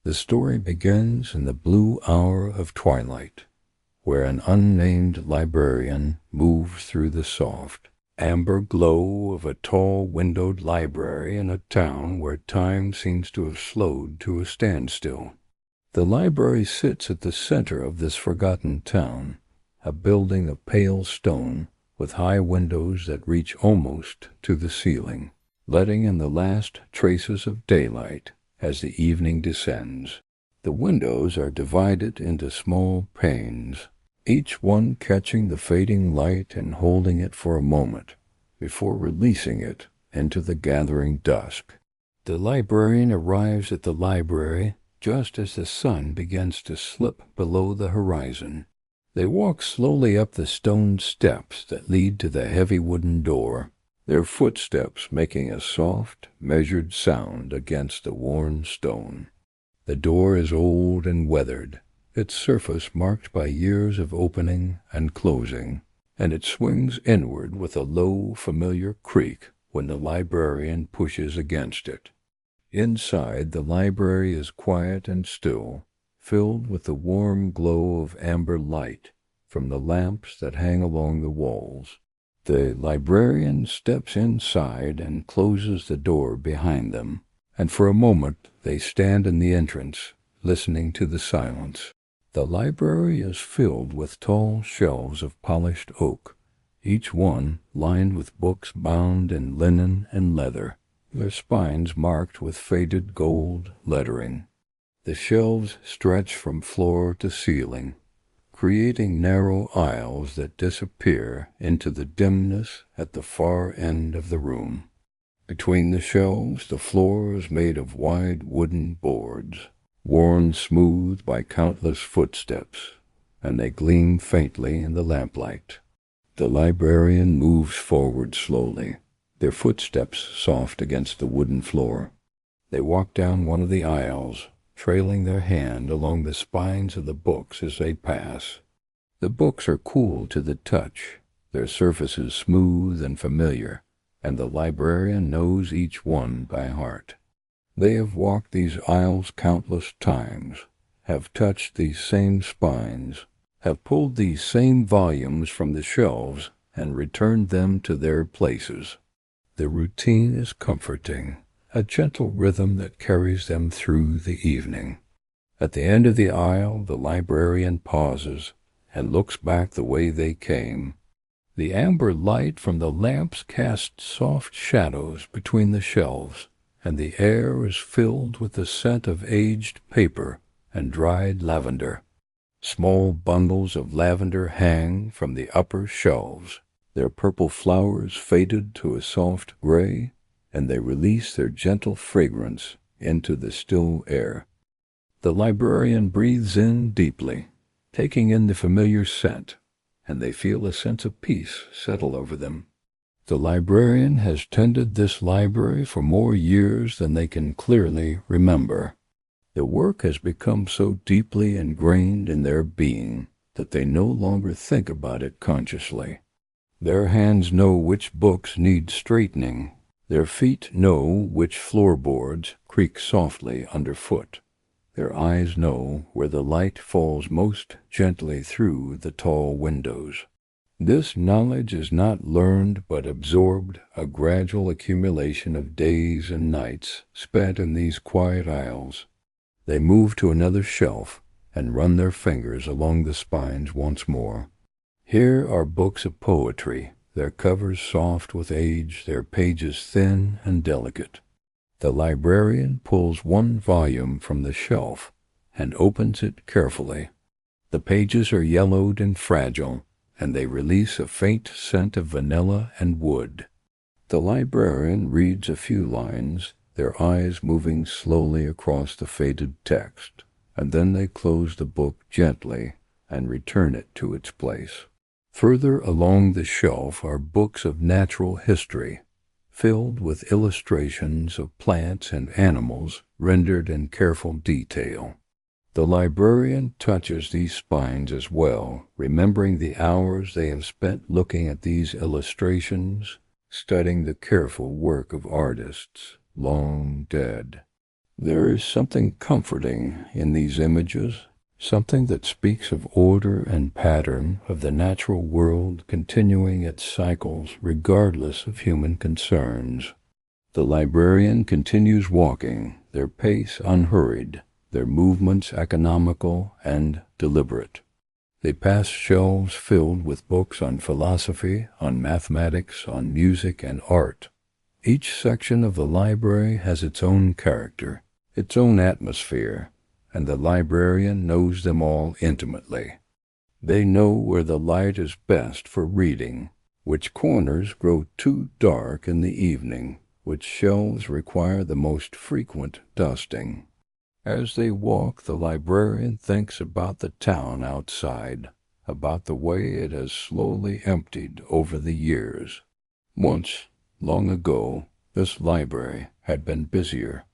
The story begins in the blue hour of twilight, where an unnamed librarian moves through the soft, amber glow of a tall windowed library in a town where time seems to have slowed to a standstill. The library sits at the center of this forgotten town, a building of pale stone with high windows that reach almost to the ceiling, letting in the last traces of daylight as the evening descends. The windows are divided into small panes, each one catching the fading light and holding it for a moment before releasing it into the gathering dusk. The librarian arrives at the library just as the sun begins to slip below the horizon. They walk slowly up the stone steps that lead to the heavy wooden door, their footsteps making a soft, measured sound against the worn stone. The door is old and weathered, its surface marked by years of opening and closing, and it swings inward with a low, familiar creak when the librarian pushes against it. Inside, the library is quiet and still, filled with the warm glow of amber light from the lamps that hang along the walls. The librarian steps inside and closes the door behind them, and for a moment they stand in the entrance, listening to the silence. The library is filled with tall shelves of polished oak, each one lined with books bound in linen and leather, their spines marked with faded gold lettering. The shelves stretch from floor to ceiling, creating narrow aisles that disappear into the dimness at the far end of the room. Between the shelves, the floor is made of wide wooden boards, worn smooth by countless footsteps, and they gleam faintly in the lamplight. The librarian moves forward slowly, their footsteps soft against the wooden floor. They walk down one of the aisles, trailing their hand along the spines of the books as they pass. The books are cool to the touch, their surfaces smooth and familiar, and the librarian knows each one by heart. They have walked these aisles countless times, have touched these same spines, have pulled these same volumes from the shelves and returned them to their places. The routine is comforting, a gentle rhythm that carries them through the evening. At the end of the aisle, the librarian pauses and looks back the way they came. The amber light from the lamps casts soft shadows between the shelves, and the air is filled with the scent of aged paper and dried lavender. Small bundles of lavender hang from the upper shelves, their purple flowers faded to a soft gray, and they release their gentle fragrance into the still air. The librarian breathes in deeply, taking in the familiar scent, and they feel a sense of peace settle over them. The librarian has tended this library for more years than they can clearly remember. The work has become so deeply ingrained in their being that they no longer think about it consciously. Their hands know which books need straightening. Their feet know which floorboards creak softly underfoot. Their eyes know where the light falls most gently through the tall windows. This knowledge is not learned but absorbed, a gradual accumulation of days and nights spent in these quiet aisles. They move to another shelf and run their fingers along the spines once more. Here are books of poetry, their covers soft with age, their pages thin and delicate. The librarian pulls one volume from the shelf and opens it carefully. The pages are yellowed and fragile, and they release a faint scent of vanilla and wood. The librarian reads a few lines, their eyes moving slowly across the faded text, and then they close the book gently and return it to its place. Further along the shelf are books of natural history, filled with illustrations of plants and animals rendered in careful detail. The librarian touches these spines as well, remembering the hours they have spent looking at these illustrations, studying the careful work of artists long dead. There is something comforting in these images, something that speaks of order and pattern, of the natural world continuing its cycles regardless of human concerns. The librarian continues walking, their pace unhurried, their movements economical and deliberate. They pass shelves filled with books on philosophy, on mathematics, on music and art. Each section of the library has its own character, its own atmosphere, and the librarian knows them all intimately. They know where the light is best for reading, which corners grow too dark in the evening, which shelves require the most frequent dusting. As they walk, the librarian thinks about the town outside, about the way it has slowly emptied over the years. Once, long ago, this library had been busier.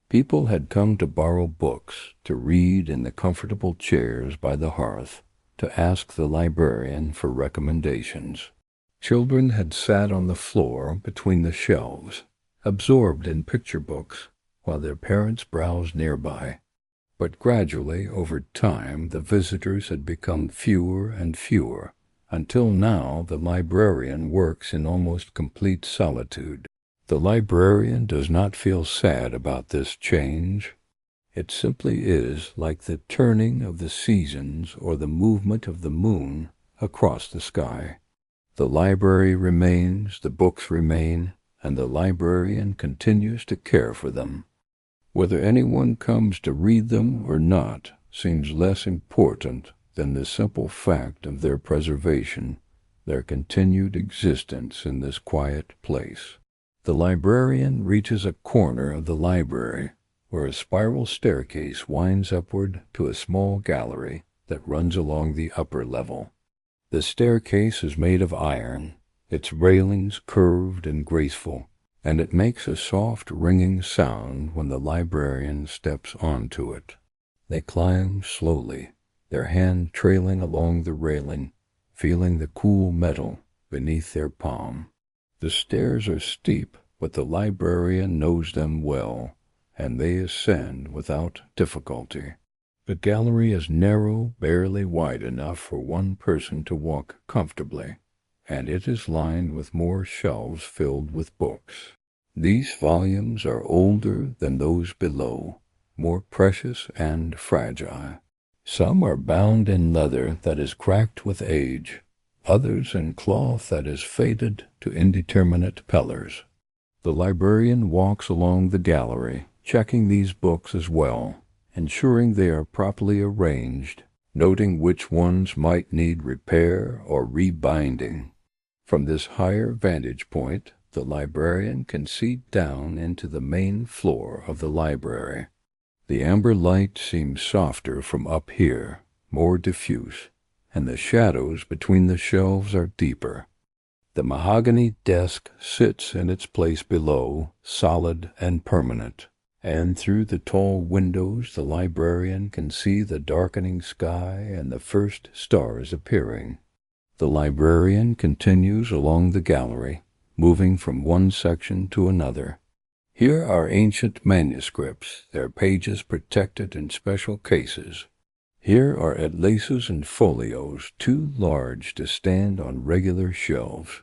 People had come to borrow books, to read in the comfortable chairs by the hearth, to ask the librarian for recommendations. Children had sat on the floor between the shelves, absorbed in picture books, while their parents browsed nearby. But gradually, over time, the visitors had become fewer and fewer, until now the librarian works in almost complete solitude. The librarian does not feel sad about this change. It simply is like the turning of the seasons or the movement of the moon across the sky. The library remains, the books remain, and the librarian continues to care for them. Whether anyone comes to read them or not seems less important than the simple fact of their preservation, their continued existence in this quiet place. The librarian reaches a corner of the library where a spiral staircase winds upward to a small gallery that runs along the upper level. The staircase is made of iron, its railings curved and graceful, and it makes a soft ringing sound when the librarian steps onto it. They climb slowly, their hand trailing along the railing, feeling the cool metal beneath their palm. The stairs are steep, but the librarian knows them well, and they ascend without difficulty. The gallery is narrow, barely wide enough for one person to walk comfortably, and it is lined with more shelves filled with books. These volumes are older than those below, more precious and fragile. Some are bound in leather that is cracked with age, others in cloth that is faded to indeterminate colors. The librarian walks along the gallery, checking these books as well, ensuring they are properly arranged, noting which ones might need repair or rebinding. From this higher vantage point, the librarian can see down into the main floor of the library. The amber light seems softer from up here, more diffuse, and the shadows between the shelves are deeper. The mahogany desk sits in its place below, solid and permanent, and through the tall windows the librarian can see the darkening sky and the first stars appearing. The librarian continues along the gallery, moving from one section to another. Here are ancient manuscripts, their pages protected in special cases. Here are atlases and folios too large to stand on regular shelves.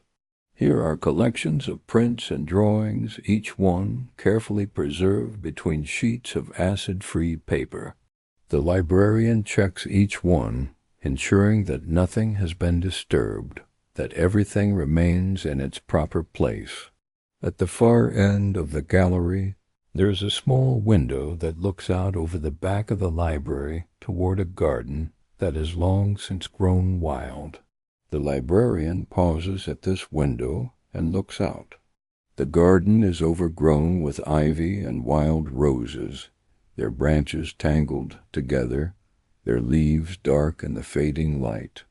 Here are collections of prints and drawings, each one carefully preserved between sheets of acid-free paper. The librarian checks each one, ensuring that nothing has been disturbed, that everything remains in its proper place. At the far end of the gallery, there is a small window that looks out over the back of the library toward a garden that has long since grown wild. The librarian pauses at this window and looks out. The garden is overgrown with ivy and wild roses, their branches tangled together, their leaves dark in the fading light.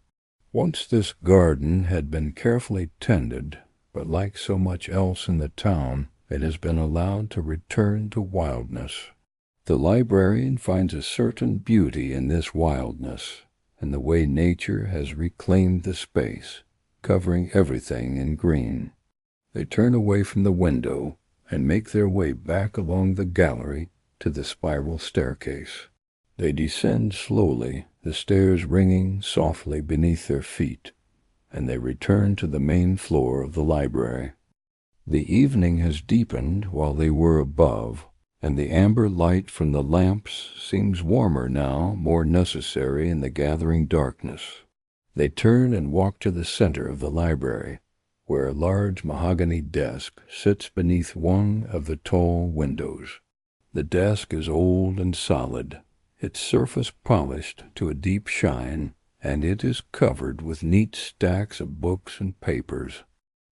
Once this garden had been carefully tended, but like so much else in the town, it has been allowed to return to wildness. The librarian finds a certain beauty in this wildness, and the way nature has reclaimed the space, covering everything in green. They turn away from the window and make their way back along the gallery to to the spiral staircase. They descend slowly, the stairs ringing softly beneath their feet, and they return to the main floor of the library. The evening has deepened while they were above, and the amber light from the lamps seems warmer now, more necessary in the gathering darkness. They turn and walk to the center of the library, where a large mahogany desk sits beneath one of the tall windows. The desk is old and solid, its surface polished to a deep shine, and it is covered with neat stacks of books and papers.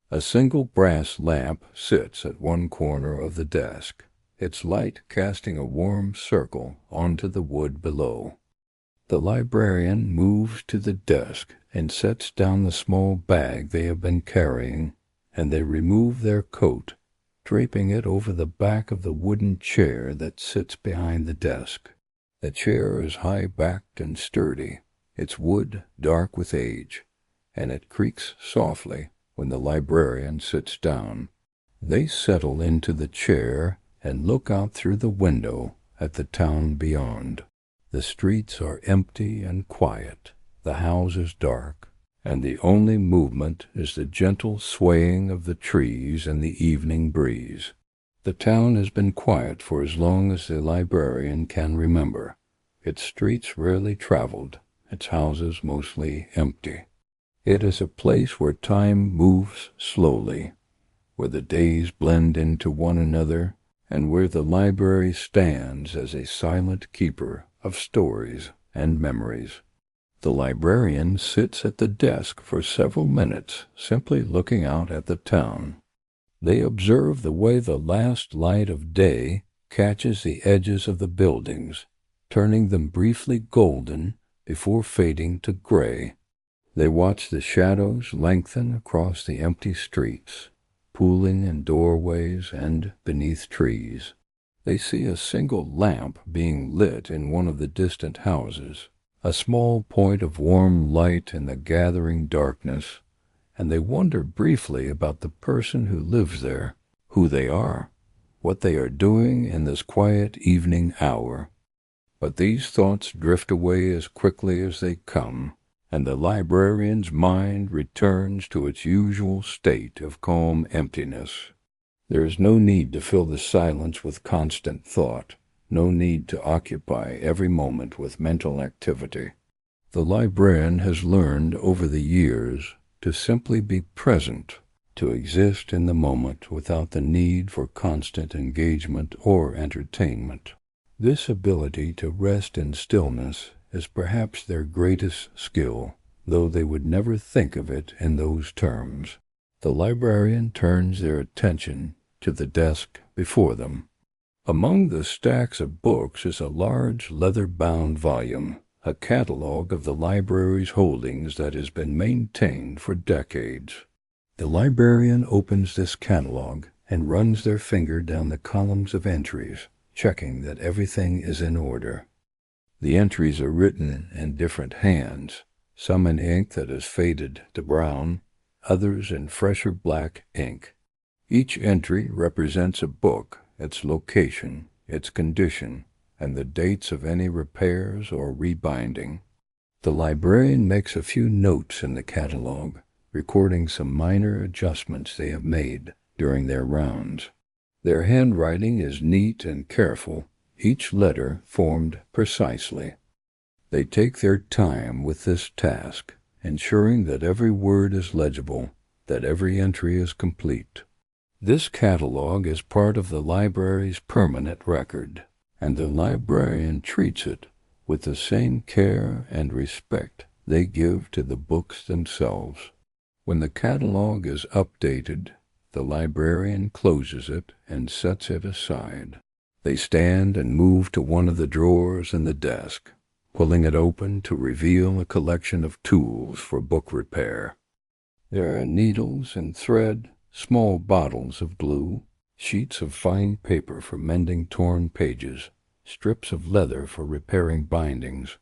A single brass lamp sits at one corner of the desk, its light casting a warm circle onto the wood below. The librarian moves to the desk and sets down the small bag they have been carrying, and they remove their coat, draping it over the back of the wooden chair that sits behind the desk. The chair is high-backed and sturdy, its wood dark with age, and it creaks softly when the librarian sits down. They settle into the chair and look out through the window at the town beyond. The streets are empty and quiet, the houses dark, and the only movement is the gentle swaying of the trees in the evening breeze. The town has been quiet for as long as the librarian can remember, its streets rarely traveled, its houses mostly empty. It is a place where time moves slowly, where the days blend into one another, and where the library stands as a silent keeper of stories and memories. The librarian sits at the desk for several minutes, simply looking out at the town. They observe the way the last light of day catches the edges of the buildings, turning them briefly golden before fading to gray. They watch the shadows lengthen across the empty streets, pooling in doorways and beneath trees. They see a single lamp being lit in one of the distant houses, a small point of warm light in the gathering darkness, and they wonder briefly about the person who lives there, who they are, what they are doing in this quiet evening hour. But these thoughts drift away as quickly as they come, and the librarian's mind returns to its usual state of calm emptiness. There is no need to fill the silence with constant thought, no need to occupy every moment with mental activity. The librarian has learned over the years to simply be present, to exist in the moment without the need for constant engagement or entertainment. This ability to rest in stillness is perhaps their greatest skill, though they would never think of it in those terms. The librarian turns their attention to the desk before them. Among the stacks of books is a large leather-bound volume, a catalogue of the library's holdings that has been maintained for decades. The librarian opens this catalogue and runs their finger down the columns of entries, checking that everything is in order. The entries are written in different hands, some in ink that has faded to brown, others in fresher black ink. Each entry represents a book, its location, its condition, and the dates of any repairs or rebinding. The librarian makes a few notes in the catalogue, recording some minor adjustments they have made during their rounds. Their handwriting is neat and careful, each letter formed precisely. They take their time with this task, ensuring that every word is legible, that every entry is complete. This catalogue is part of the library's permanent record, and the librarian treats it with the same care and respect they give to the books themselves. When the catalogue is updated, the librarian closes it and sets it aside. They stand and move to one of the drawers in the desk, pulling it open to reveal a collection of tools for book repair. There are needles and thread, small bottles of glue, sheets of fine paper for mending torn pages, strips of leather for repairing bindings.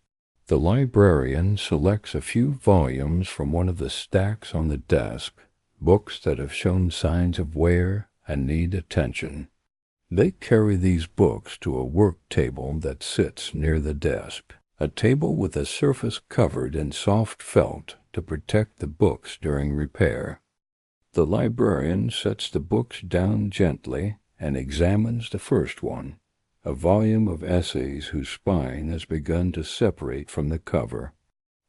The librarian selects a few volumes from one of the stacks on the desk, books that have shown signs of wear and need attention. They carry these books to a work table that sits near the desk, a table with a surface covered in soft felt to protect the books during repair. The librarian sets the books down gently and examines the first one, a volume of essays whose spine has begun to separate from the cover.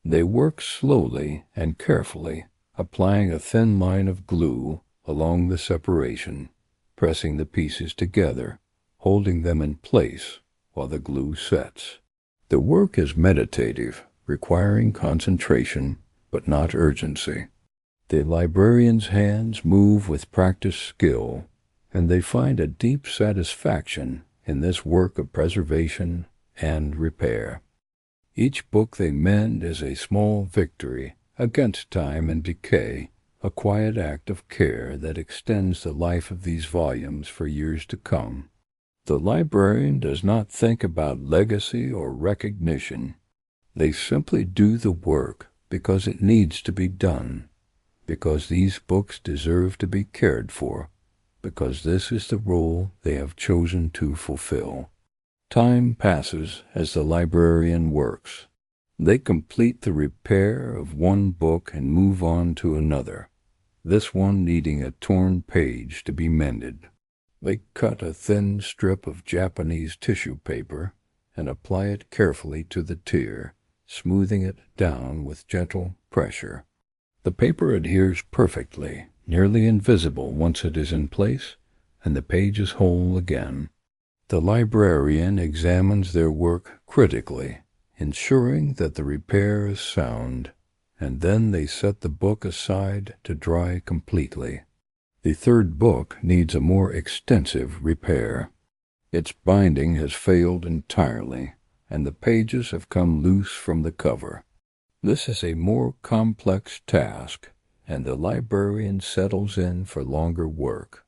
They work slowly and carefully, applying a thin line of glue along the separation, pressing the pieces together, holding them in place while the glue sets. The work is meditative, requiring concentration, but not urgency. The librarian's hands move with practiced skill, and they find a deep satisfaction in this work of preservation and repair. Each book they mend is a small victory against time and decay, a quiet act of care that extends the life of these volumes for years to come. The librarian does not think about legacy or recognition. They simply do the work because it needs to be done, because these books deserve to be cared for, because this is the role they have chosen to fulfill. Time passes as the librarian works. They complete the repair of one book and move on to another, this one needing a torn page to be mended. They cut a thin strip of Japanese tissue paper and apply it carefully to the tear, smoothing it down with gentle pressure. The paper adheres perfectly, nearly invisible once it is in place, and the page is whole again. The librarian examines their work critically, ensuring that the repair is sound, and then they set the book aside to dry completely. The third book needs a more extensive repair. Its binding has failed entirely, and the pages have come loose from the cover. This is a more complex task, and the librarian settles in for longer work.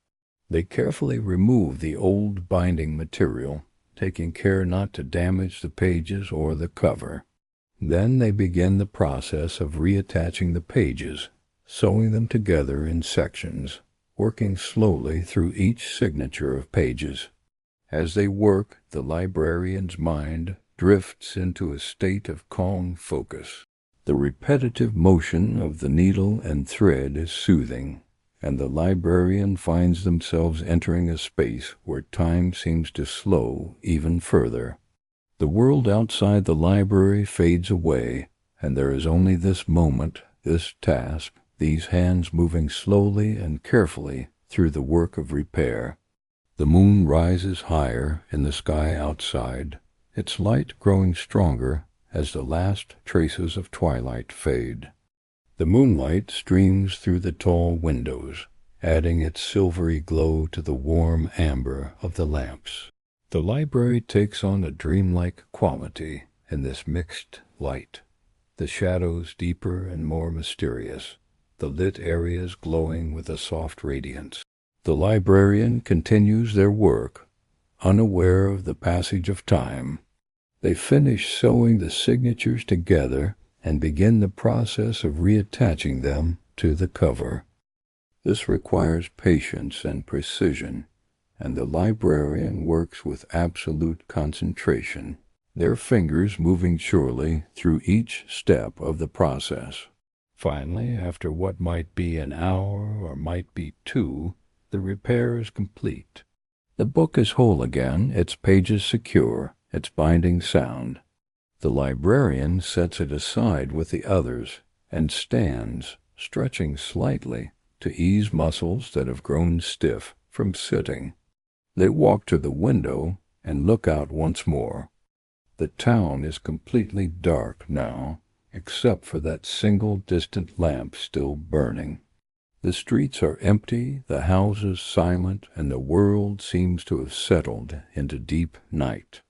They carefully remove the old binding material, taking care not to damage the pages or the cover. Then they begin the process of reattaching the pages, sewing them together in sections, working slowly through each signature of pages. As they work, the librarian's mind drifts into a state of calm focus. The repetitive motion of the needle and thread is soothing, and the librarian finds themselves entering a space where time seems to slow even further. The world outside the library fades away, and there is only this moment, this task, these hands moving slowly and carefully through the work of repair. The moon rises higher in the sky outside, its light growing stronger as the last traces of twilight fade. The moonlight streams through the tall windows, adding its silvery glow to the warm amber of the lamps. The library takes on a dreamlike quality in this mixed light, the shadows deeper and more mysterious, the lit areas glowing with a soft radiance. The librarian continues their work, unaware of the passage of time. They finish sewing the signatures together and begin the process of reattaching them to the cover. This requires patience and precision, and the librarian works with absolute concentration, their fingers moving surely through each step of the process. Finally, after what might be an hour or might be 2, the repair is complete. The book is whole again, its pages secure, its binding sound. The librarian sets it aside with the others and stands, stretching slightly to ease muscles that have grown stiff from sitting. They walk to the window and look out once more. The town is completely dark now, except for that single distant lamp still burning. The streets are empty, the houses silent, and the world seems to have settled into deep night.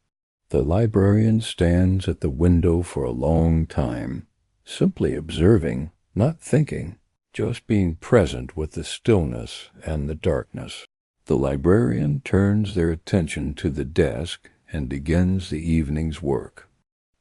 The librarian stands at the window for a long time, simply observing, not thinking, just being present with the stillness and the darkness. The librarian turns their attention to the desk and begins the evening's work.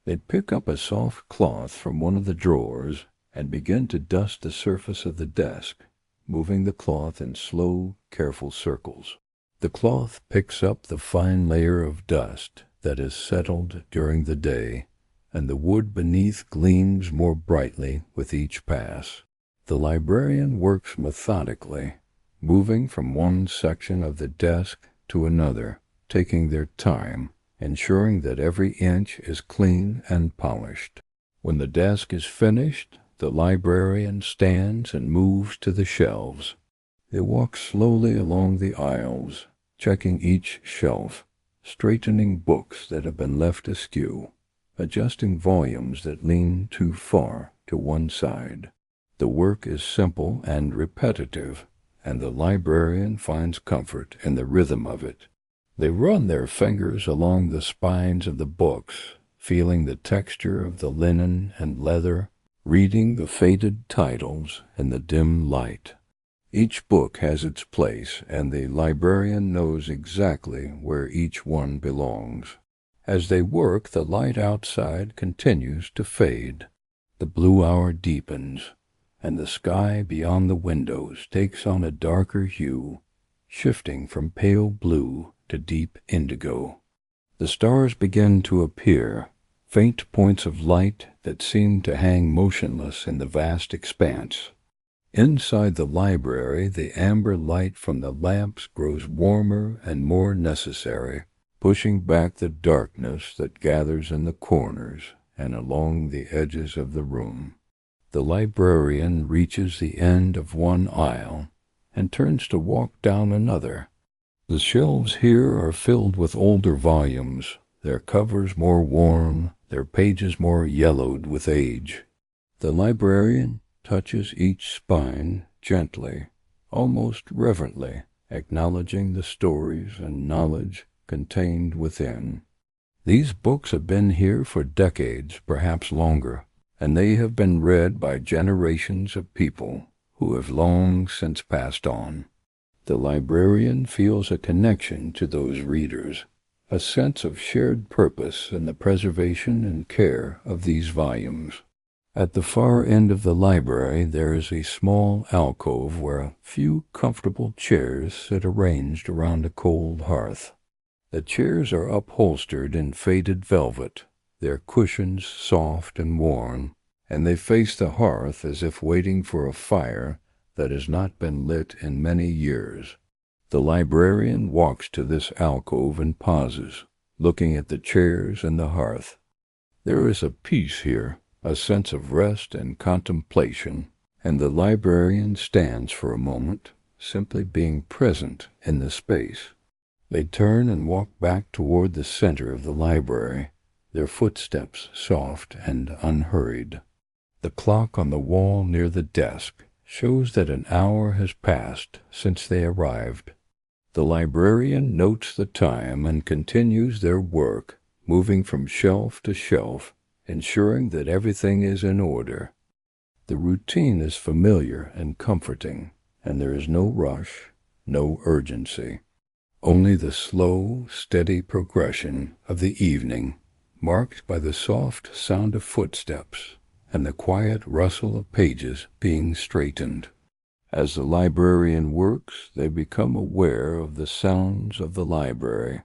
They pick up a soft cloth from one of the drawers and begin to dust the surface of the desk, moving the cloth in slow, careful circles. The cloth picks up the fine layer of dust that has settled during the day, and the wood beneath gleams more brightly with each pass. The librarian works methodically, moving from one section of the desk to another, taking their time, ensuring that every inch is clean and polished. When the desk is finished, the librarian stands and moves to the shelves. They walk slowly along the aisles, checking each shelf, straightening books that have been left askew, adjusting volumes that lean too far to one side. The work is simple and repetitive, and the librarian finds comfort in the rhythm of it. They run their fingers along the spines of the books, feeling the texture of the linen and leather, reading the faded titles in the dim light. Each book has its place, and the librarian knows exactly where each one belongs. As they work, the light outside continues to fade. The blue hour deepens, and the sky beyond the windows takes on a darker hue, shifting from pale blue to deep indigo. The stars begin to appear, faint points of light that seem to hang motionless in the vast expanse. Inside the library, the amber light from the lamps grows warmer and more necessary, pushing back the darkness that gathers in the corners and along the edges of the room. The librarian reaches the end of one aisle and turns to walk down another. The shelves here are filled with older volumes, their covers more worn, their pages more yellowed with age. The librarian touches each spine gently, almost reverently, acknowledging the stories and knowledge contained within. These books have been here for decades, perhaps longer, and they have been read by generations of people who have long since passed on. The librarian feels a connection to those readers, a sense of shared purpose in the preservation and care of these volumes. At the far end of the library there is a small alcove where a few comfortable chairs sit arranged around a cold hearth. The chairs are upholstered in faded velvet, their cushions soft and worn, and they face the hearth as if waiting for a fire that has not been lit in many years. The librarian walks to this alcove and pauses, looking at the chairs and the hearth. There is a peace here, a sense of rest and contemplation, and the librarian stands for a moment, simply being present in the space. They turn and walk back toward the center of the library, their footsteps soft and unhurried. The clock on the wall near the desk shows that an hour has passed since they arrived. The librarian notes the time and continues their work, moving from shelf to shelf, ensuring that everything is in order. The routine is familiar and comforting, and there is no rush, no urgency. Only the slow, steady progression of the evening, marked by the soft sound of footsteps and the quiet rustle of pages being straightened. As the librarian works, they become aware of the sounds of the library.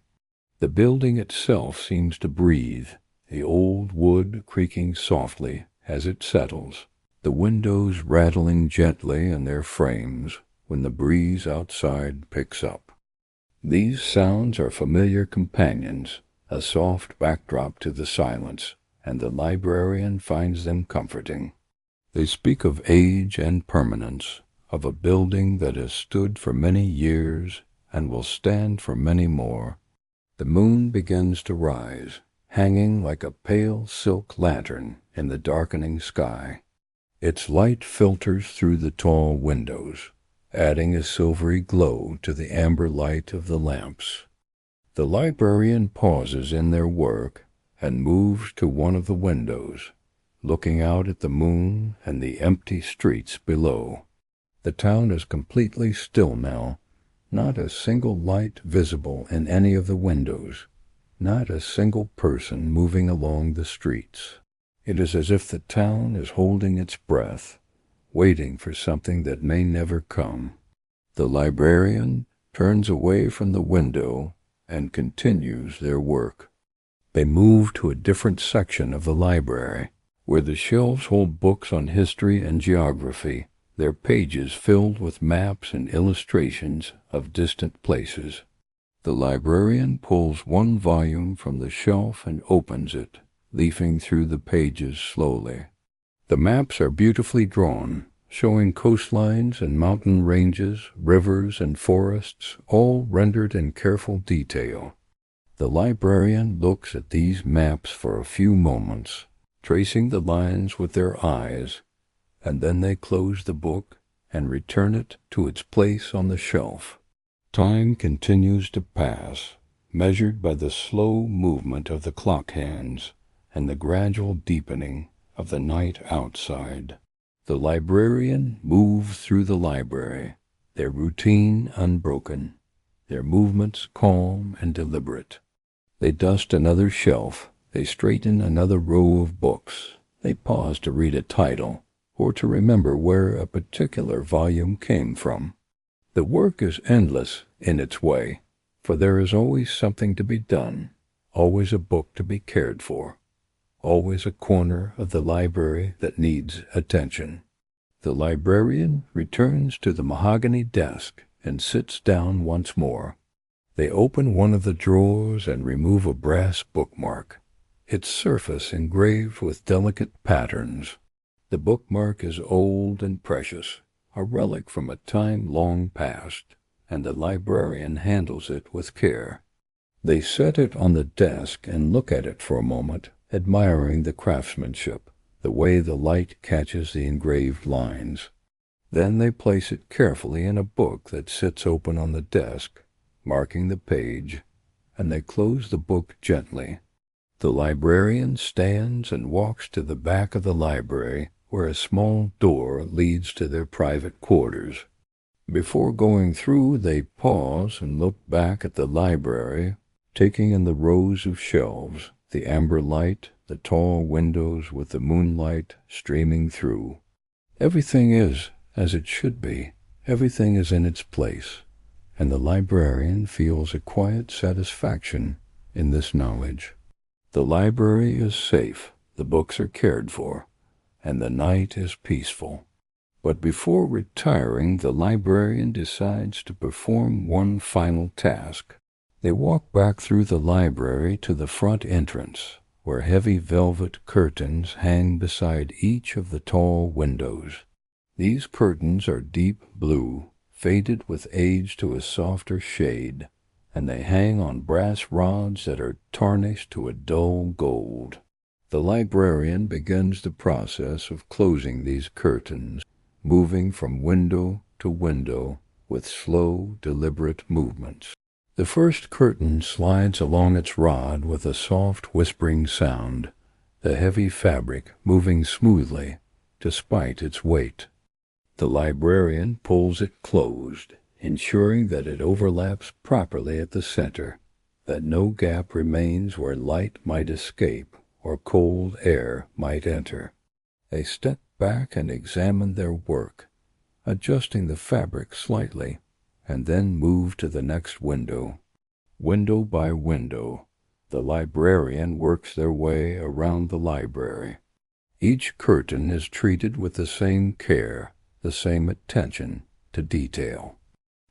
The building itself seems to breathe, the old wood creaking softly as it settles, the windows rattling gently in their frames when the breeze outside picks up. These sounds are familiar companions, a soft backdrop to the silence, and the librarian finds them comforting. They speak of age and permanence, of a building that has stood for many years and will stand for many more. The moon begins to rise, hanging like a pale silk lantern in the darkening sky. Its light filters through the tall windows, adding a silvery glow to the amber light of the lamps. The librarian pauses in their work and moves to one of the windows, looking out at the moon and the empty streets below. The town is completely still now, not a single light visible in any of the windows, not a single person moving along the streets. It is as if the town is holding its breath, waiting for something that may never come. The librarian turns away from the window, and continues their work. They move to a different section of the library, where the shelves hold books on history and geography, their pages filled with maps and illustrations of distant places. The librarian pulls one volume from the shelf and opens it, leafing through the pages slowly. The maps are beautifully drawn, showing coastlines and mountain ranges, rivers and forests, all rendered in careful detail. The librarian looks at these maps for a few moments, tracing the lines with their eyes, and then they close the book and return it to its place on the shelf. Time continues to pass, measured by the slow movement of the clock hands and the gradual deepening of the night outside. The librarian moves through the library, their routine unbroken, their movements calm and deliberate. They dust another shelf, they straighten another row of books, they pause to read a title, or to remember where a particular volume came from. The work is endless in its way, for there is always something to be done, always a book to be cared for, always a corner of the library that needs attention. The librarian returns to the mahogany desk and sits down once more. They open one of the drawers and remove a brass bookmark, its surface engraved with delicate patterns. The bookmark is old and precious, a relic from a time long past, and the librarian handles it with care. They set it on the desk and look at it for a moment, admiring the craftsmanship, the way the light catches the engraved lines. Then they place it carefully in a book that sits open on the desk, marking the page, and they close the book gently. The librarian stands and walks to the back of the library, where a small door leads to their private quarters. Before going through, they pause and look back at the library, taking in the rows of shelves, the amber light, the tall windows with the moonlight streaming through. Everything is as it should be. Everything is in its place, and the librarian feels a quiet satisfaction in this knowledge. The library is safe, the books are cared for, and the night is peaceful. But before retiring, the librarian decides to perform one final task. They walk back through the library to the front entrance, where heavy velvet curtains hang beside each of the tall windows. These curtains are deep blue, faded with age to a softer shade, and they hang on brass rods that are tarnished to a dull gold. The librarian begins the process of closing these curtains, moving from window to window with slow, deliberate movements. The first curtain slides along its rod with a soft, whispering sound, the heavy fabric moving smoothly despite its weight. The librarian pulls it closed, ensuring that it overlaps properly at the center, that no gap remains where light might escape or cold air might enter. They step back and examine their work, adjusting the fabric slightly, and then move to the next window. Window by window, the librarian works their way around the library. Each curtain is treated with the same care, the same attention to detail.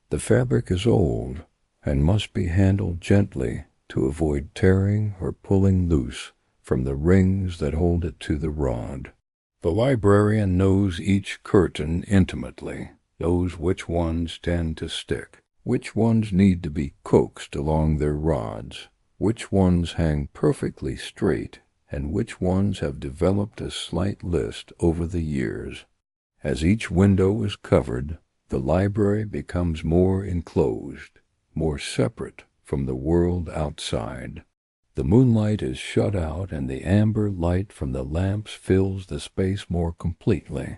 The fabric is old and must be handled gently to avoid tearing or pulling loose from the rings that hold it to the rod. The librarian knows each curtain intimately, knows which ones tend to stick, which ones need to be coaxed along their rods, which ones hang perfectly straight, and which ones have developed a slight list over the years. As each window is covered, the library becomes more enclosed, more separate from the world outside. The moonlight is shut out, and the amber light from the lamps fills the space more completely.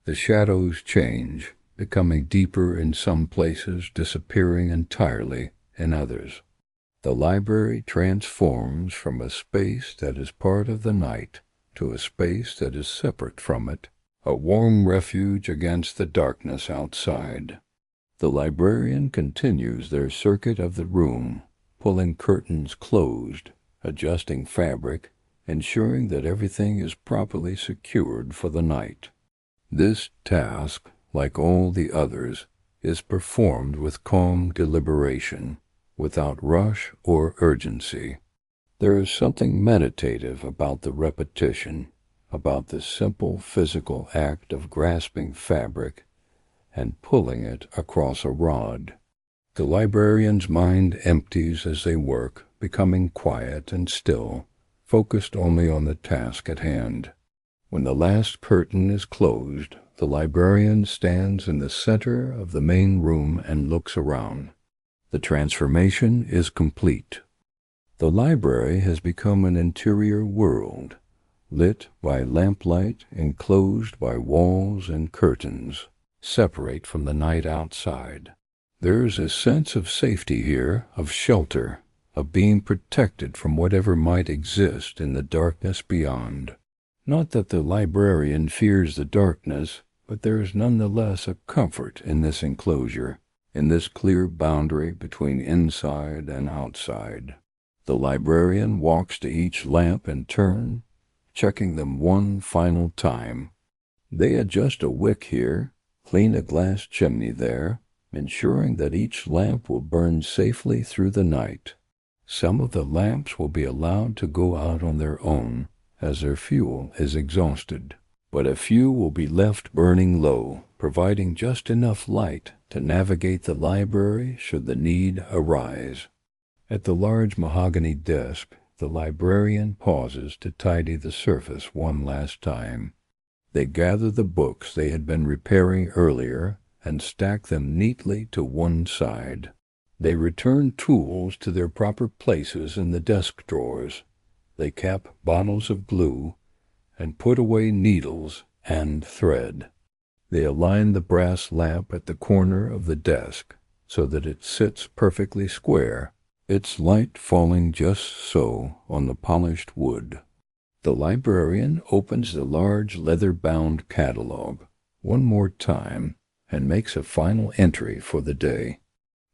The shadows change, becoming deeper in some places, disappearing entirely in others. The library transforms from a space that is part of the night to a space that is separate from it, a warm refuge against the darkness outside. The librarian continues their circuit of the room, pulling curtains closed, adjusting fabric, ensuring that everything is properly secured for the night. This task, like all the others, is performed with calm deliberation, without rush or urgency. There is something meditative about the repetition, about the simple physical act of grasping fabric and pulling it across a rod. The librarian's mind empties as they work, becoming quiet and still, focused only on the task at hand. When the last curtain is closed, the librarian stands in the center of the main room and looks around. The transformation is complete. The library has become an interior world, lit by lamplight, enclosed by walls and curtains, separate from the night outside. There's a sense of safety here, of shelter, of being protected from whatever might exist in the darkness beyond. Not that the librarian fears the darkness, but there is nonetheless a comfort in this enclosure, in this clear boundary between inside and outside. The librarian walks to each lamp in turn, checking them one final time. They adjust a wick here, clean a glass chimney there, ensuring that each lamp will burn safely through the night. Some of the lamps will be allowed to go out on their own, as their fuel is exhausted, but a few will be left burning low, providing just enough light to navigate the library should the need arise. At the large mahogany desk, the librarian pauses to tidy the surface one last time. They gather the books they had been repairing earlier and stack them neatly to one side. They return tools to their proper places in the desk drawers. They cap bottles of glue and put away needles and thread. They align the brass lamp at the corner of the desk so that it sits perfectly square, its light falling just so on the polished wood. The librarian opens the large leather-bound catalog one more time and makes a final entry for the day.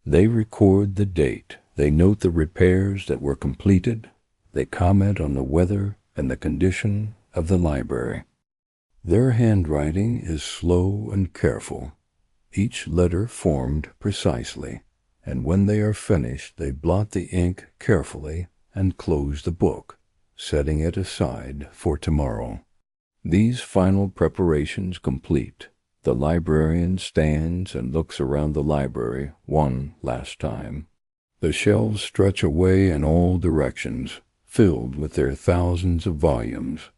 They record the date. They note the repairs that were completed. They comment on the weather and the condition of the library. Their handwriting is slow and careful, each letter formed precisely, and when they are finished they blot the ink carefully and close the book, setting it aside for tomorrow. These final preparations complete, the librarian stands and looks around the library one last time. The shelves stretch away in all directions, filled with their thousands of volumes.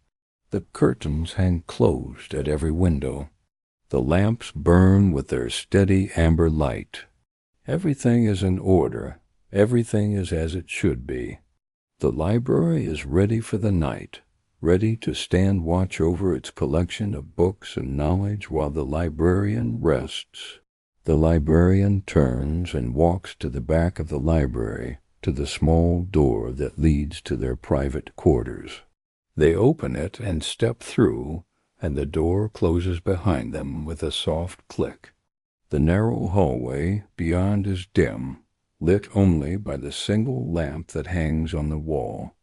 The curtains hang closed at every window. The lamps burn with their steady amber light. Everything is in order. Everything is as it should be. The library is ready for the night, ready to stand watch over its collection of books and knowledge while the librarian rests. The librarian turns and walks to the back of the library, to the small door that leads to their private quarters. They open it and step through, and the door closes behind them with a soft click. The narrow hallway beyond is dim, lit only by the single lamp that hangs on the wall.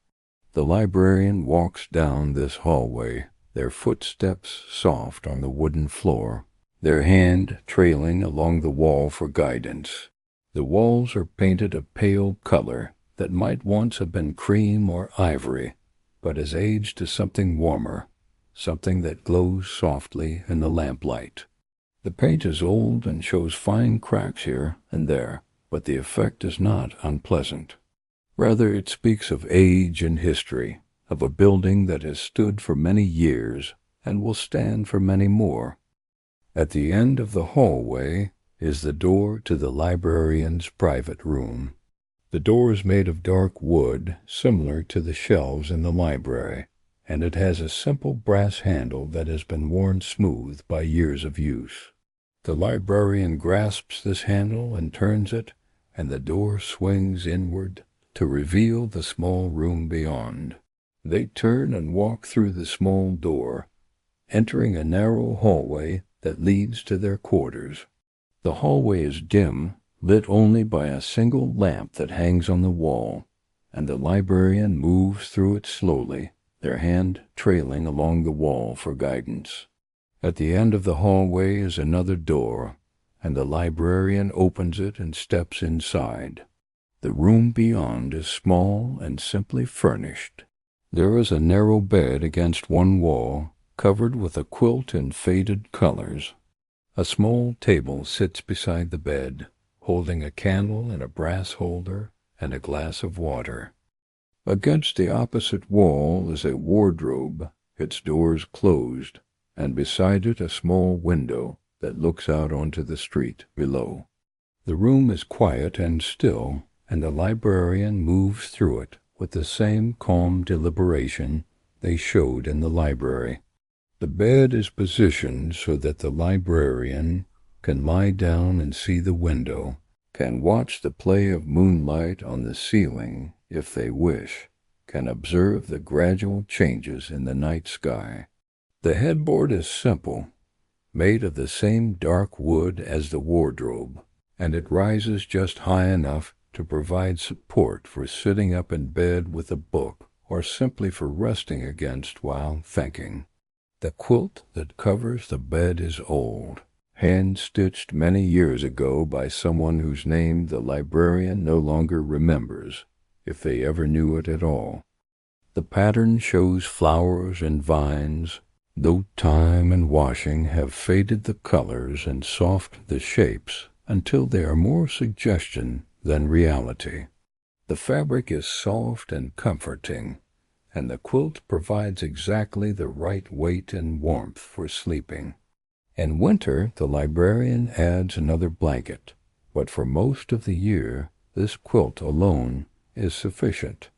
The librarian walks down this hallway, their footsteps soft on the wooden floor, their hand trailing along the wall for guidance. The walls are painted a pale color that might once have been cream or ivory, but has aged to something warmer, something that glows softly in the lamplight. The paint is old and shows fine cracks here and there, but the effect is not unpleasant. Rather, it speaks of age and history, of a building that has stood for many years and will stand for many more. At the end of the hallway is the door to the librarian's private room. The door is made of dark wood, similar to the shelves in the library, and it has a simple brass handle that has been worn smooth by years of use. The librarian grasps this handle and turns it, and the door swings inward to reveal the small room beyond. They turn and walk through the small door, entering a narrow hallway that leads to their quarters. The hallway is dim, lit only by a single lamp that hangs on the wall, and the librarian moves through it slowly, their hand trailing along the wall for guidance. At the end of the hallway is another door, and the librarian opens it and steps inside. The room beyond is small and simply furnished. There is a narrow bed against one wall, covered with a quilt in faded colors. A small table sits beside the bed, holding a candle in a brass holder and a glass of water. Against the opposite wall is a wardrobe, its doors closed, and beside it a small window that looks out onto the street below. The room is quiet and still, and the librarian moves through it with the same calm deliberation they showed in the library. The bed is positioned so that the librarian can lie down and see the window, can watch the play of moonlight on the ceiling if they wish, can observe the gradual changes in the night sky. The headboard is simple, made of the same dark wood as the wardrobe, and it rises just high enough to provide support for sitting up in bed with a book or simply for resting against while thinking. The quilt that covers the bed is old, hand-stitched many years ago by someone whose name the librarian no longer remembers, if they ever knew it at all. The pattern shows flowers and vines, though time and washing have faded the colors and softened the shapes until they are more suggestion than reality. The fabric is soft and comforting, and the quilt provides exactly the right weight and warmth for sleeping. In winter, the librarian adds another blanket, but for most of the year, this quilt alone is sufficient.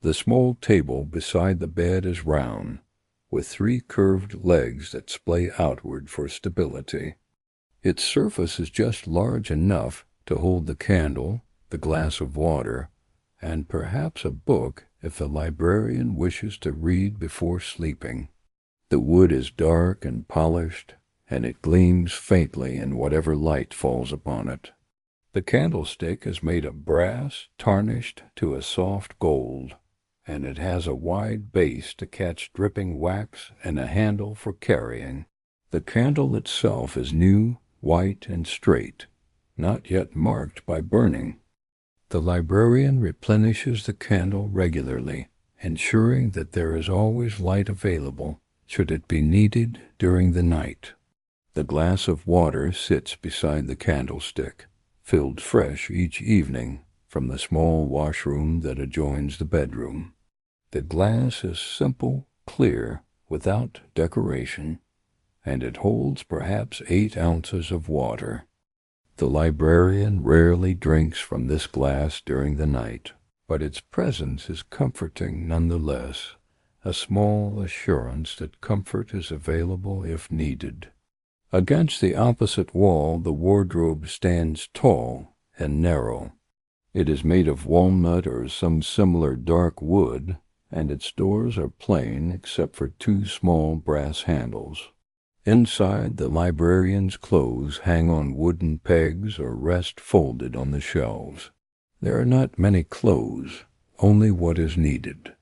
The small table beside the bed is round, with 3 curved legs that splay outward for stability. Its surface is just large enough to hold the candle, the glass of water, and perhaps a book if the librarian wishes to read before sleeping. The wood is dark and polished, and it gleams faintly in whatever light falls upon it. The candlestick is made of brass tarnished to a soft gold, and it has a wide base to catch dripping wax and a handle for carrying. The candle itself is new, white, and straight, not yet marked by burning. The librarian replenishes the candle regularly, ensuring that there is always light available should it be needed during the night. The glass of water sits beside the candlestick, filled fresh each evening from the small washroom that adjoins the bedroom. The glass is simple, clear, without decoration, and it holds perhaps 8 ounces of water. The librarian rarely drinks from this glass during the night, but its presence is comforting nonetheless, a small assurance that comfort is available if needed. Against the opposite wall, the wardrobe stands tall and narrow. It is made of walnut or some similar dark wood, and its doors are plain except for 2 small brass handles. Inside, the librarian's clothes hang on wooden pegs or rest folded on the shelves. There are not many clothes, only what is needed.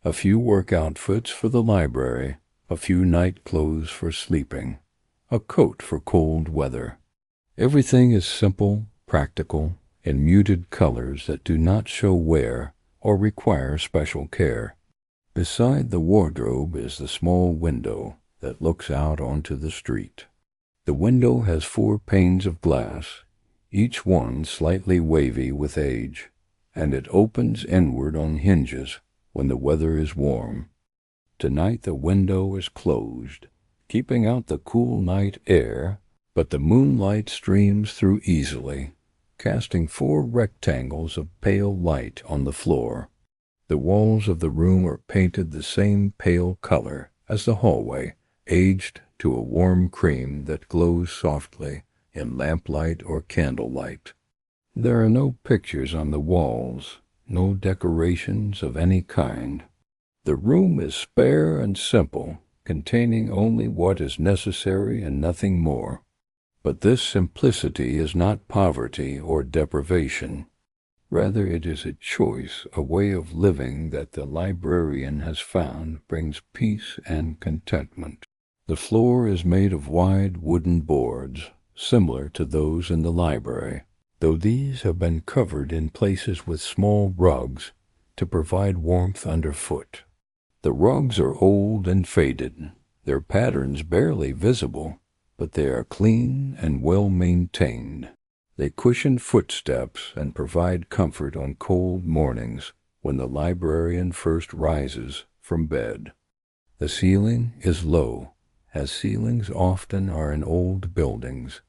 A few work outfits for the library, a few night clothes for sleeping, a coat for cold weather. Everything is simple, practical, in muted colors that do not show wear or require special care. Beside the wardrobe is the small window that looks out onto the street. The window has 4 panes of glass, each one slightly wavy with age, and it opens inward on hinges when the weather is warm. Tonight the window is closed, keeping out the cool night air, but the moonlight streams through easily, casting 4 rectangles of pale light on the floor. The walls of the room are painted the same pale color as the hallway, aged to a warm cream that glows softly in lamplight or candlelight. There are no pictures on the walls, no decorations of any kind. The room is spare and simple, containing only what is necessary and nothing more. But this simplicity is not poverty or deprivation. Rather, it is a choice, a way of living that the librarian has found brings peace and contentment. The floor is made of wide wooden boards, similar to those in the library, though these have been covered in places with small rugs to provide warmth underfoot. The rugs are old and faded, their patterns barely visible, but they are clean and well maintained. They cushion footsteps and provide comfort on cold mornings when the librarian first rises from bed. The ceiling is low, as ceilings often are in old buildings,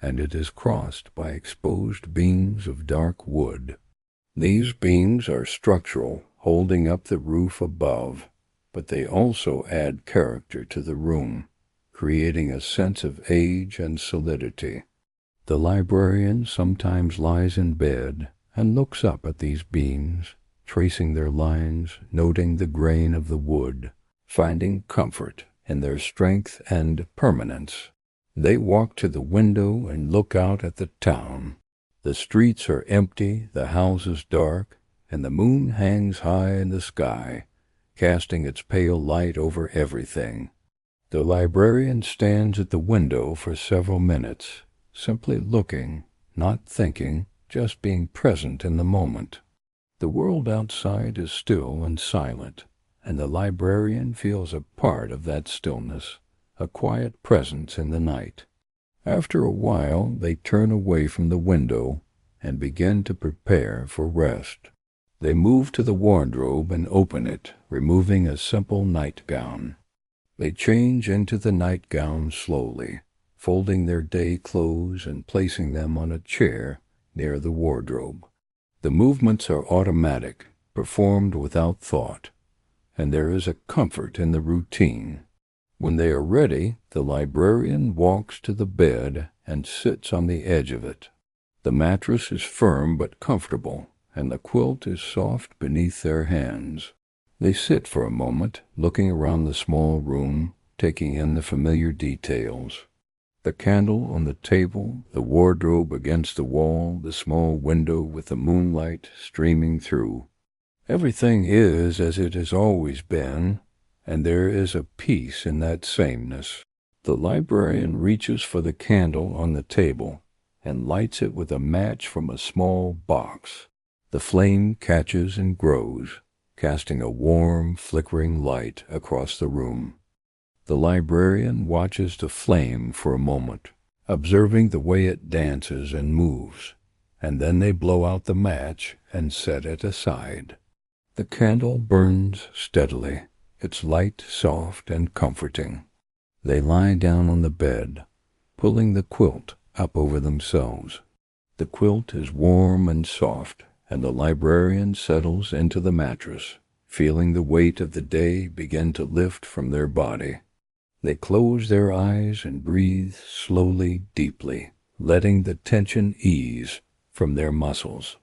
and it is crossed by exposed beams of dark wood. These beams are structural, holding up the roof above, but they also add character to the room, creating a sense of age and solidity. The librarian sometimes lies in bed and looks up at these beams, tracing their lines, noting the grain of the wood, finding comfort in their strength and permanence. They walk to the window and look out at the town. The streets are empty, the houses dark, and the moon hangs high in the sky, casting its pale light over everything. The librarian stands at the window for several minutes, simply looking, not thinking, just being present in the moment. The world outside is still and silent, and the librarian feels a part of that stillness, a quiet presence in the night. After a while, they turn away from the window and begin to prepare for rest. They move to the wardrobe and open it, removing a simple nightgown. They change into the nightgown slowly, folding their day clothes and placing them on a chair near the wardrobe. The movements are automatic, performed without thought, and there is a comfort in the routine. When they are ready, the librarian walks to the bed and sits on the edge of it. The mattress is firm but comfortable, and the quilt is soft beneath their hands. They sit for a moment, looking around the small room, taking in the familiar details. The candle on the table, the wardrobe against the wall, the small window with the moonlight streaming through. Everything is as it has always been, and there is a peace in that sameness. The librarian reaches for the candle on the table and lights it with a match from a small box. The flame catches and grows, casting a warm, flickering light across the room. The librarian watches the flame for a moment, observing the way it dances and moves, and then they blow out the match and set it aside. The candle burns steadily, its light soft and comforting. They lie down on the bed, pulling the quilt up over themselves. The quilt is warm and soft, and the librarian settles into the mattress, feeling the weight of the day begin to lift from their body. They close their eyes and breathe slowly, deeply, letting the tension ease from their muscles.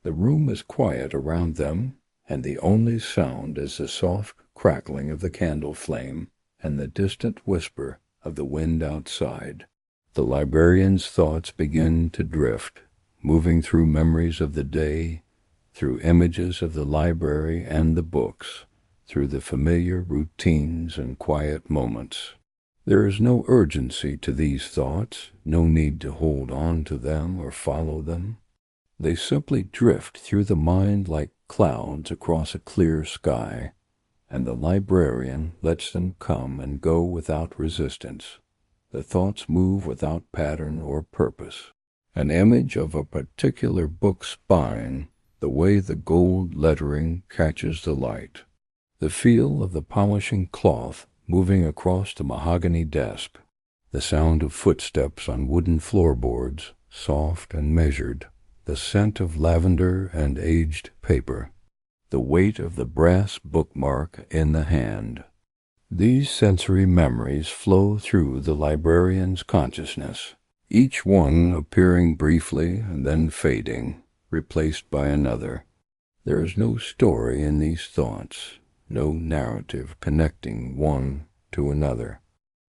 The room is quiet around them, and the only sound is the soft crackling of the candle flame and the distant whisper of the wind outside. The librarian's thoughts begin to drift, moving through memories of the day, through images of the library and the books, through the familiar routines and quiet moments. There is no urgency to these thoughts, no need to hold on to them or follow them. They simply drift through the mind like clouds across a clear sky, and the librarian lets them come and go without resistance. The thoughts move without pattern or purpose. An image of a particular book spine, the way the gold lettering catches the light, the feel of the polishing cloth moving across the mahogany desk, the sound of footsteps on wooden floorboards, soft and measured, the scent of lavender and aged paper, the weight of the brass bookmark in the hand. These sensory memories flow through the librarian's consciousness, each one appearing briefly and then fading, replaced by another. There is no story in these thoughts, no narrative connecting one to another.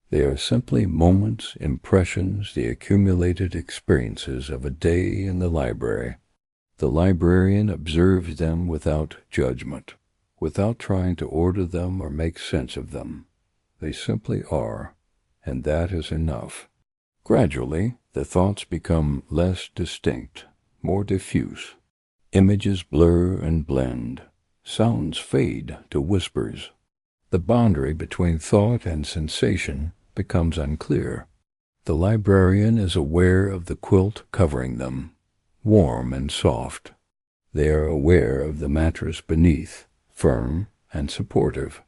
They are simply moments, impressions, the accumulated experiences of a day in the library. The librarian observes them without judgment, without trying to order them or make sense of them. They simply are, and that is enough. Gradually, the thoughts become less distinct, more diffuse. Images blur and blend. Sounds fade to whispers. The boundary between thought and sensation becomes unclear. The librarian is aware of the quilt covering them, warm and soft. They are aware of the mattress beneath, firm and supportive.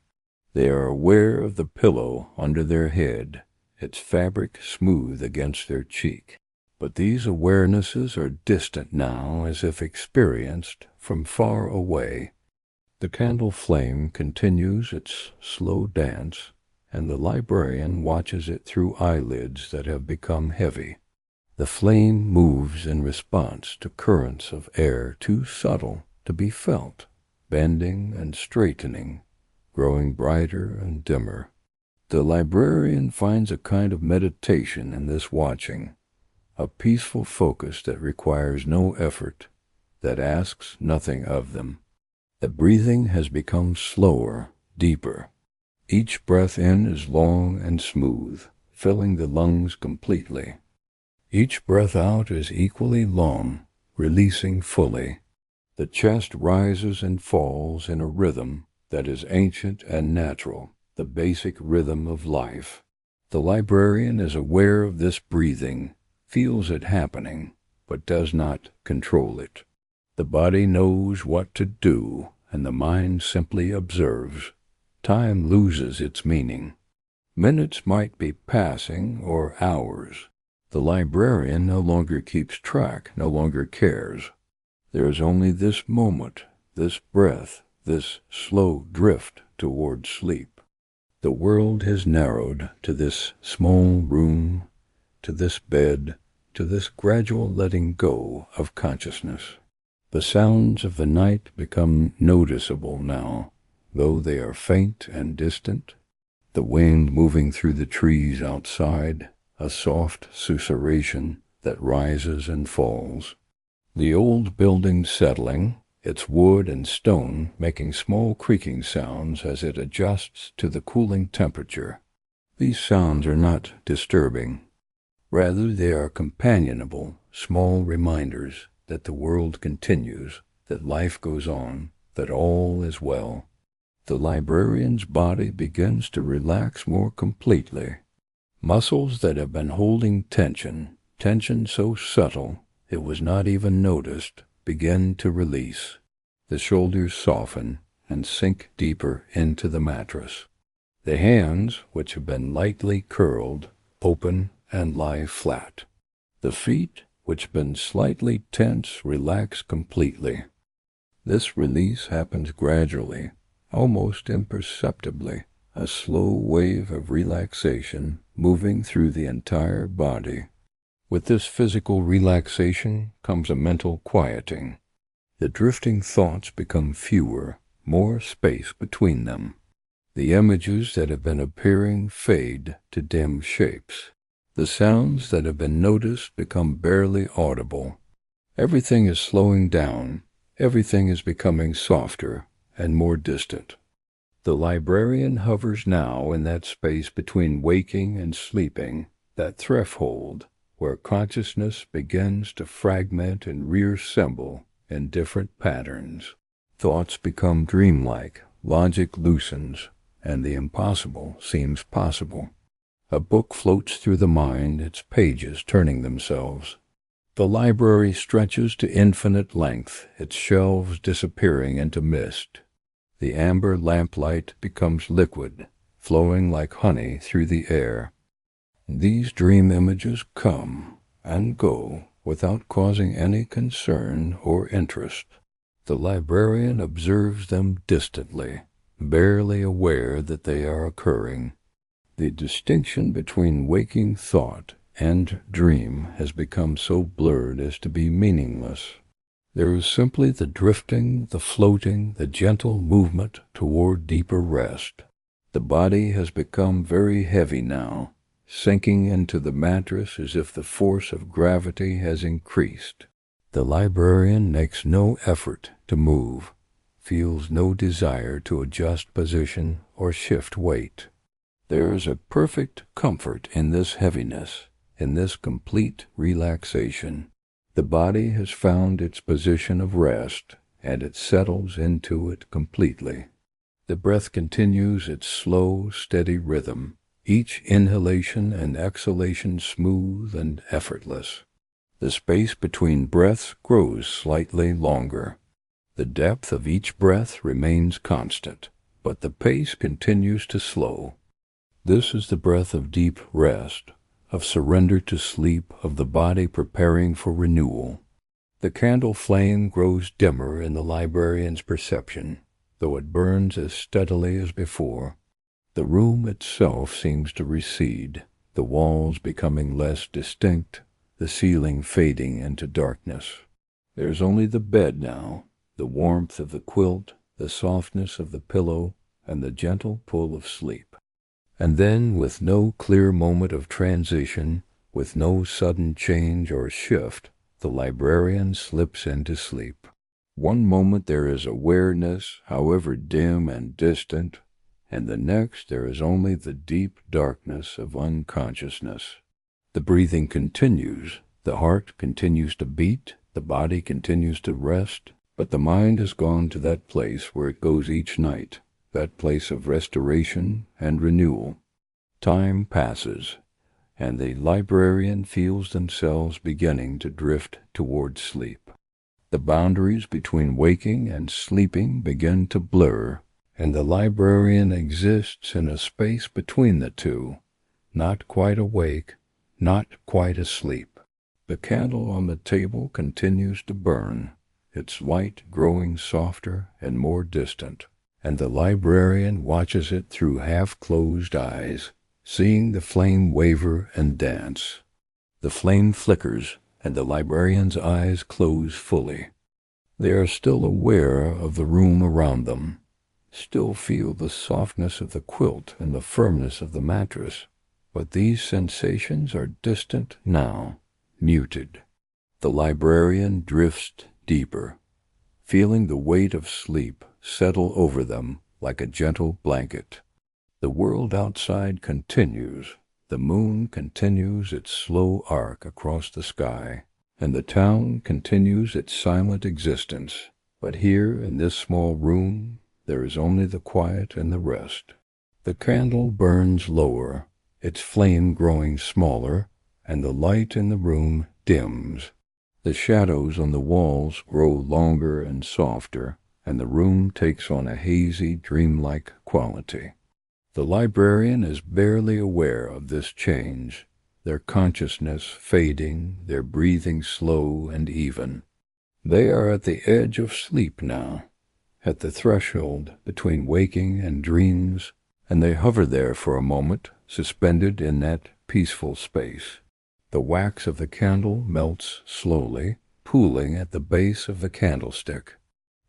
They are aware of the pillow under their head, its fabric smooth against their cheek. But these awarenesses are distant now, as if experienced from far away. The candle flame continues its slow dance, and the librarian watches it through eyelids that have become heavy. The flame moves in response to currents of air too subtle to be felt, bending and straightening, growing brighter and dimmer. The librarian finds a kind of meditation in this watching, a peaceful focus that requires no effort, that asks nothing of them. The breathing has become slower, deeper. Each breath in is long and smooth, filling the lungs completely. Each breath out is equally long, releasing fully. The chest rises and falls in a rhythm that is ancient and natural, the basic rhythm of life. The librarian is aware of this breathing, feels it happening, but does not control it. The body knows what to do, and the mind simply observes. Time loses its meaning. Minutes might be passing, or hours. The librarian no longer keeps track, no longer cares. There is only this moment, this breath, this slow drift toward sleep. The world has narrowed to this small room, to this bed, to this gradual letting go of consciousness. The sounds of the night become noticeable now, though they are faint and distant. The wind moving through the trees outside, a soft susurration that rises and falls. The old building settling, its wood and stone making small creaking sounds as it adjusts to the cooling temperature. These sounds are not disturbing. Rather, they are companionable, small reminders that the world continues, that life goes on, that all is well. The librarian's body begins to relax more completely. Muscles that have been holding tension so subtle it was not even noticed, begin to release. The shoulders soften and sink deeper into the mattress. The hands, which have been lightly curled, open and lie flat. The feet, which have been slightly tense, relax completely. This release happens gradually, almost imperceptibly, a slow wave of relaxation moving through the entire body. With this physical relaxation comes a mental quieting. The drifting thoughts become fewer, more space between them. The images that have been appearing fade to dim shapes. The sounds that have been noticed become barely audible. Everything is slowing down. Everything is becoming softer and more distant. The librarian hovers now in that space between waking and sleeping, that threshold where consciousness begins to fragment and reassemble in different patterns. Thoughts become dreamlike, logic loosens, and the impossible seems possible. A book floats through the mind, its pages turning themselves. The library stretches to infinite length, its shelves disappearing into mist. The amber lamplight becomes liquid, flowing like honey through the air. These dream images come and go without causing any concern or interest. The librarian observes them distantly, barely aware that they are occurring. The distinction between waking thought and dream has become so blurred as to be meaningless. There is simply the drifting, the floating, the gentle movement toward deeper rest. The body has become very heavy now, sinking into the mattress as if the force of gravity has increased. The librarian makes no effort to move, feels no desire to adjust position or shift weight. There is a perfect comfort in this heaviness, in this complete relaxation. The body has found its position of rest, and it settles into it completely. The breath continues its slow, steady rhythm, each inhalation and exhalation smooth and effortless. The space between breaths grows slightly longer. The depth of each breath remains constant, but the pace continues to slow. This is the breath of deep rest, of surrender to sleep, of the body preparing for renewal. The candle flame grows dimmer in the librarian's perception, though it burns as steadily as before. The room itself seems to recede, the walls becoming less distinct, the ceiling fading into darkness. There's only the bed now, the warmth of the quilt, the softness of the pillow, and the gentle pull of sleep. And then, with no clear moment of transition, with no sudden change or shift, the librarian slips into sleep. One moment there is awareness, however dim and distant, and the next there is only the deep darkness of unconsciousness. The breathing continues, the heart continues to beat, the body continues to rest, but the mind has gone to that place where it goes each night, that place of restoration and renewal. Time passes, and the librarian feels themselves beginning to drift toward sleep. The boundaries between waking and sleeping begin to blur, and the librarian exists in a space between the two, not quite awake, not quite asleep. The candle on the table continues to burn, its light growing softer and more distant, and the librarian watches it through half-closed eyes, seeing the flame waver and dance. The flame flickers, and the librarian's eyes close fully. They are still aware of the room around them, still feel the softness of the quilt and the firmness of the mattress, but these sensations are distant now, muted. The librarian drifts deeper, feeling the weight of sleep settle over them like a gentle blanket. The world outside continues. The moon continues its slow arc across the sky, and the town continues its silent existence. But here, in this small room, there is only the quiet and the rest. The candle burns lower, its flame growing smaller, and the light in the room dims. The shadows on the walls grow longer and softer, and the room takes on a hazy, dreamlike quality. The librarian is barely aware of this change, their consciousness fading, their breathing slow and even. They are at the edge of sleep now, at the threshold between waking and dreams, and they hover there for a moment, suspended in that peaceful space. The wax of the candle melts slowly, pooling at the base of the candlestick.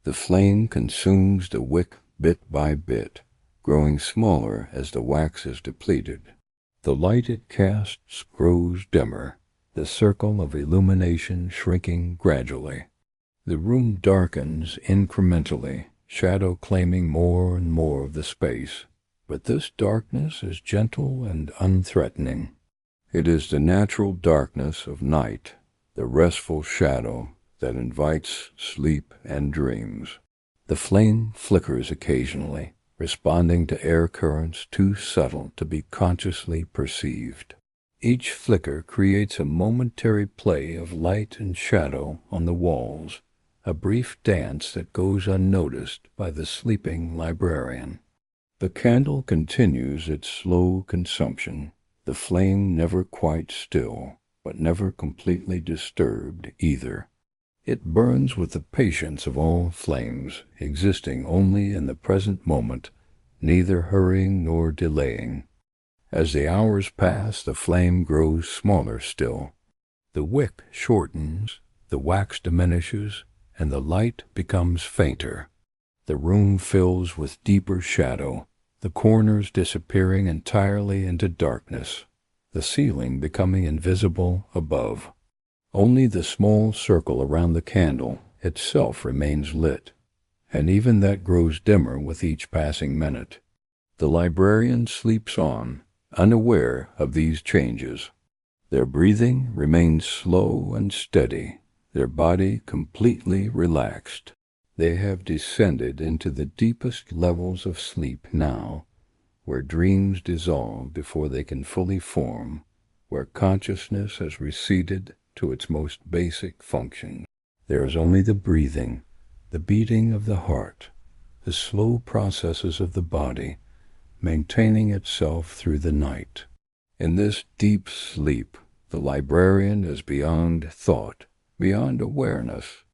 The flame consumes the wick bit by bit, growing smaller as the wax is depleted. The light it casts grows dimmer, the circle of illumination shrinking gradually. The room darkens incrementally, shadow claiming more and more of the space, but this darkness is gentle and unthreatening. It is the natural darkness of night, the restful shadow that invites sleep and dreams. The flame flickers occasionally, responding to air currents too subtle to be consciously perceived. Each flicker creates a momentary play of light and shadow on the walls, a brief dance that goes unnoticed by the sleeping librarian. The candle continues its slow consumption, the flame never quite still, but never completely disturbed either. It burns with the patience of all flames, existing only in the present moment, neither hurrying nor delaying. As the hours pass, the flame grows smaller still. The wick shortens, the wax diminishes, and the light becomes fainter. The room fills with deeper shadow, the corners disappearing entirely into darkness, the ceiling becoming invisible above. Only the small circle around the candle itself remains lit, and even that grows dimmer with each passing minute. The librarian sleeps on, unaware of these changes. Their breathing remains slow and steady, their body completely relaxed. They have descended into the deepest levels of sleep now, where dreams dissolve before they can fully form, where consciousness has receded to its most basic function. There is only the breathing, the beating of the heart, the slow processes of the body, maintaining itself through the night. In this deep sleep, the librarian is beyond thought, beyond awareness.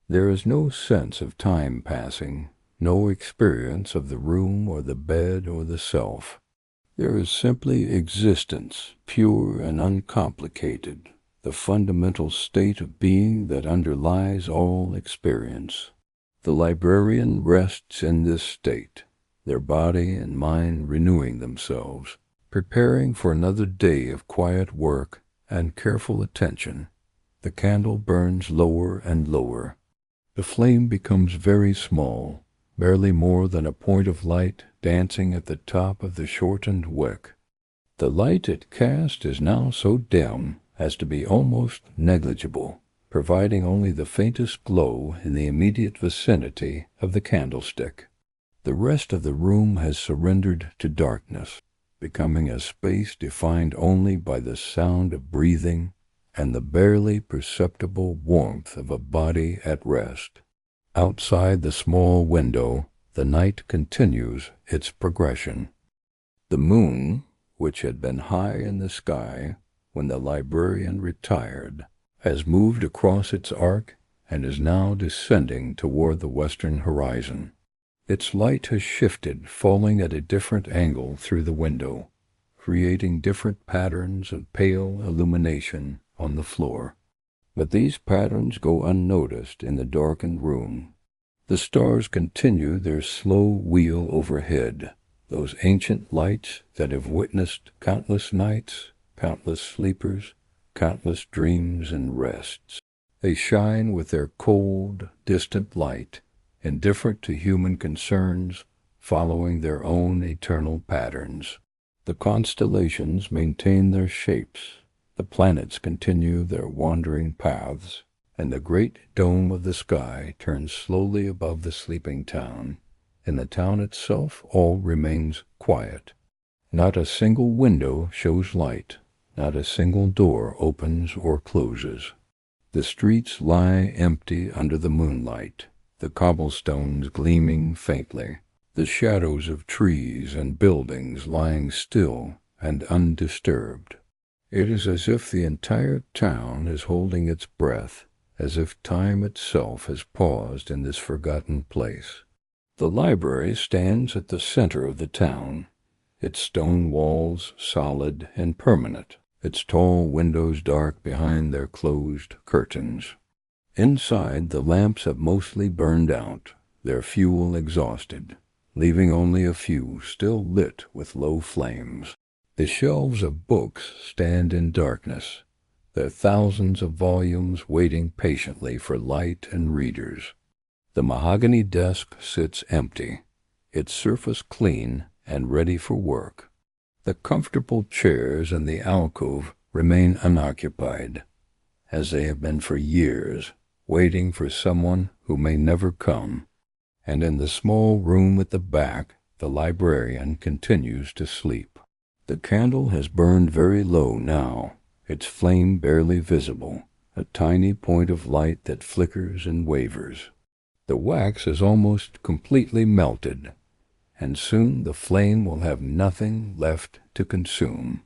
There is no sense of time passing, no experience of the room or the bed or the self. There is simply existence, pure and uncomplicated, the fundamental state of being that underlies all experience. The librarian rests in this state, their body and mind renewing themselves, preparing for another day of quiet work and careful attention. The candle burns lower and lower. The flame becomes very small, barely more than a point of light dancing at the top of the shortened wick. The light it casts is now so dim as to be almost negligible, providing only the faintest glow in the immediate vicinity of the candlestick. The rest of the room has surrendered to darkness, becoming a space defined only by the sound of breathing and the barely perceptible warmth of a body at rest. Outside the small window, the night continues its progression. The moon, which had been high in the sky when the librarian retired, has moved across its arc and is now descending toward the western horizon. Its light has shifted, falling at a different angle through the window, creating different patterns of pale illumination on the floor. But these patterns go unnoticed in the darkened room. The stars continue their slow wheel overhead, those ancient lights that have witnessed countless nights, countless sleepers, countless dreams and rests. They shine with their cold, distant light, indifferent to human concerns, following their own eternal patterns. The constellations maintain their shapes, the planets continue their wandering paths, and the great dome of the sky turns slowly above the sleeping town. In the town itself all remains quiet. Not a single window shows light, not a single door opens or closes. The streets lie empty under the moonlight, the cobblestones gleaming faintly, the shadows of trees and buildings lying still and undisturbed. It is as if the entire town is holding its breath, as if time itself has paused in this forgotten place. The library stands at the center of the town, its stone walls solid and permanent, its tall windows dark behind their closed curtains. Inside, the lamps have mostly burned out, their fuel exhausted, leaving only a few still lit with low flames. The shelves of books stand in darkness, their thousands of volumes waiting patiently for light and readers. The mahogany desk sits empty, its surface clean and ready for work. The comfortable chairs in the alcove remain unoccupied, as they have been for years, waiting for someone who may never come. And in the small room at the back, the librarian continues to sleep. The candle has burned very low now, its flame barely visible, a tiny point of light that flickers and wavers. The wax is almost completely melted, and soon the flame will have nothing left to consume.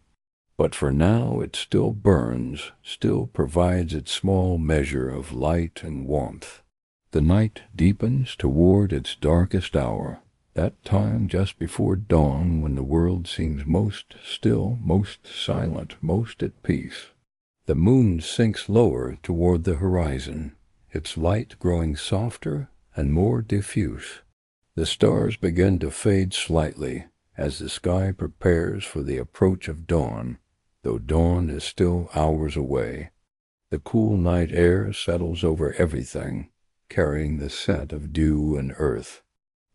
But for now it still burns, still provides its small measure of light and warmth. The night deepens toward its darkest hour, that time just before dawn when the world seems most still, most silent, most at peace. The moon sinks lower toward the horizon, its light growing softer and more diffuse. The stars begin to fade slightly, as the sky prepares for the approach of dawn, though dawn is still hours away. The cool night air settles over everything, carrying the scent of dew and earth.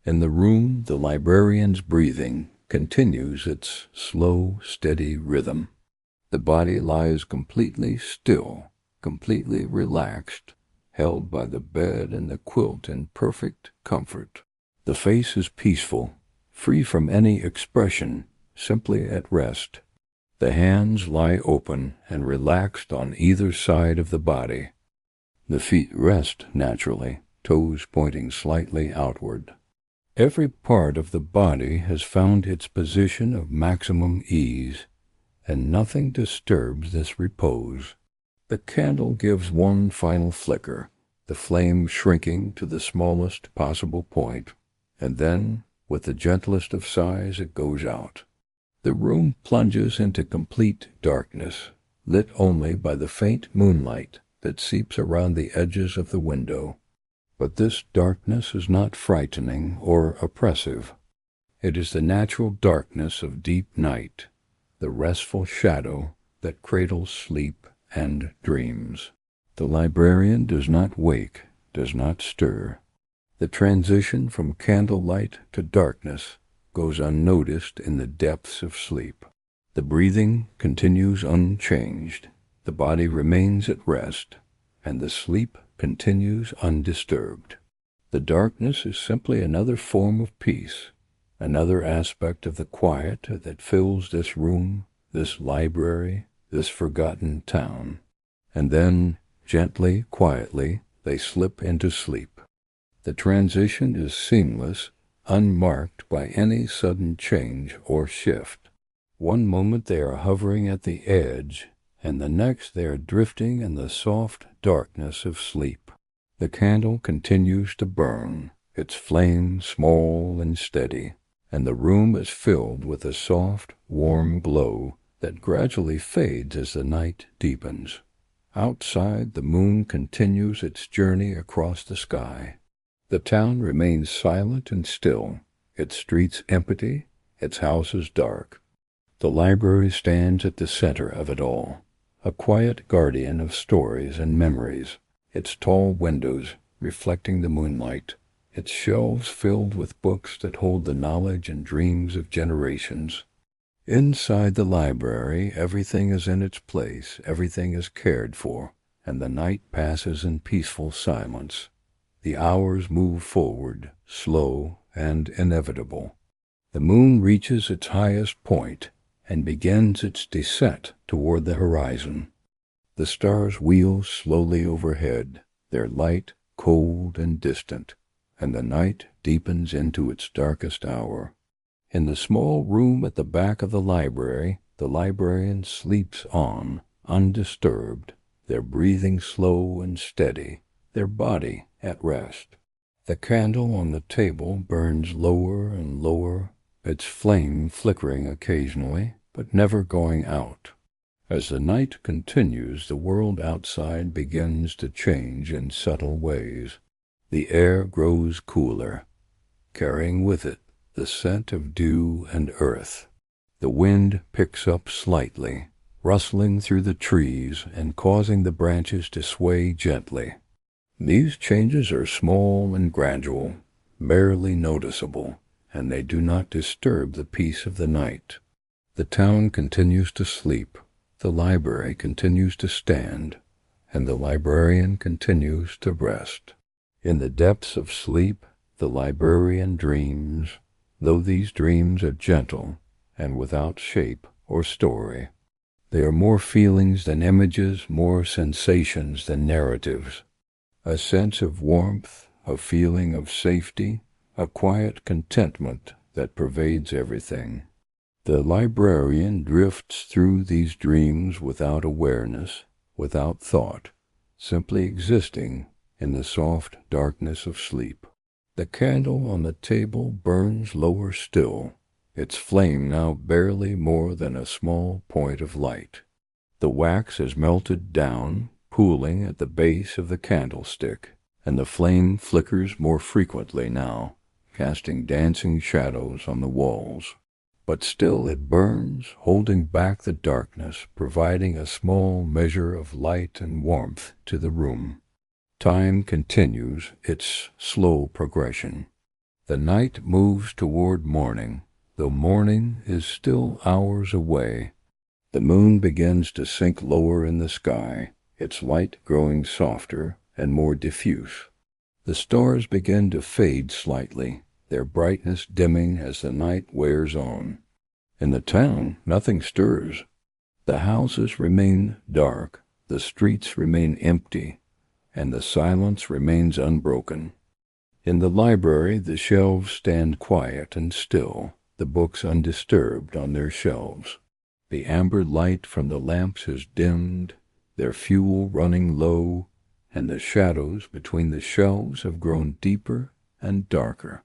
In the room, the librarian's breathing continues its slow, steady rhythm. The body lies completely still, completely relaxed, held by the bed and the quilt in perfect comfort. The face is peaceful, free from any expression, simply at rest. The hands lie open and relaxed on either side of the body. The feet rest naturally, toes pointing slightly outward. Every part of the body has found its position of maximum ease, and nothing disturbs this repose. The candle gives one final flicker, the flame shrinking to the smallest possible point, and then, with the gentlest of sighs, it goes out. The room plunges into complete darkness, lit only by the faint moonlight that seeps around the edges of the window. But this darkness is not frightening or oppressive. It is the natural darkness of deep night, the restful shadow that cradles sleep and dreams. The librarian does not wake, does not stir. The transition from candlelight to darkness goes unnoticed in the depths of sleep. The breathing continues unchanged, the body remains at rest, and the sleep continues undisturbed. The darkness is simply another form of peace, another aspect of the quiet that fills this room, this library, this forgotten town. And then, gently, quietly, they slip into sleep. The transition is seamless, unmarked by any sudden change or shift. One moment they are hovering at the edge, and the next they are drifting in the soft darkness of sleep. The candle continues to burn, its flame small and steady, and the room is filled with a soft, warm glow that gradually fades as the night deepens. Outside, the moon continues its journey across the sky. The town remains silent and still, its streets empty, its houses dark. The library stands at the center of it all, a quiet guardian of stories and memories, its tall windows reflecting the moonlight, its shelves filled with books that hold the knowledge and dreams of generations. Inside the library, everything is in its place, everything is cared for, and the night passes in peaceful silence. The hours move forward, slow and inevitable. The moon reaches its highest point and begins its descent toward the horizon. The stars wheel slowly overhead, their light cold and distant, and the night deepens into its darkest hour. In the small room at the back of the librarian sleeps on, undisturbed, their breathing slow and steady, their body at rest. The candle on the table burns lower and lower, its flame flickering occasionally, but never going out. As the night continues, the world outside begins to change in subtle ways. The air grows cooler, carrying with it the scent of dew and earth. The wind picks up slightly, rustling through the trees and causing the branches to sway gently. These changes are small and gradual, barely noticeable, and they do not disturb the peace of the night. The town continues to sleep, the library continues to stand, and the librarian continues to rest. In the depths of sleep, the librarian dreams, though these dreams are gentle and without shape or story. They are more feelings than images, more sensations than narratives. A sense of warmth, a feeling of safety, a quiet contentment that pervades everything. The librarian drifts through these dreams without awareness, without thought, simply existing in the soft darkness of sleep. The candle on the table burns lower still, its flame now barely more than a small point of light. The wax has melted down, pooling at the base of the candlestick, and the flame flickers more frequently now, casting dancing shadows on the walls. but still it burns, holding back the darkness, providing a small measure of light and warmth to the room. Time continues its slow progression. The night moves toward morning, though morning is still hours away. The moon begins to sink lower in the sky, its light growing softer and more diffuse. The stars begin to fade slightly, their brightness dimming as the night wears on. In the town, nothing stirs. The houses remain dark, the streets remain empty, and the silence remains unbroken. In the library, the shelves stand quiet and still, the books undisturbed on their shelves. The amber light from the lamps has dimmed, their fuel running low, and the shadows between the shelves have grown deeper and darker.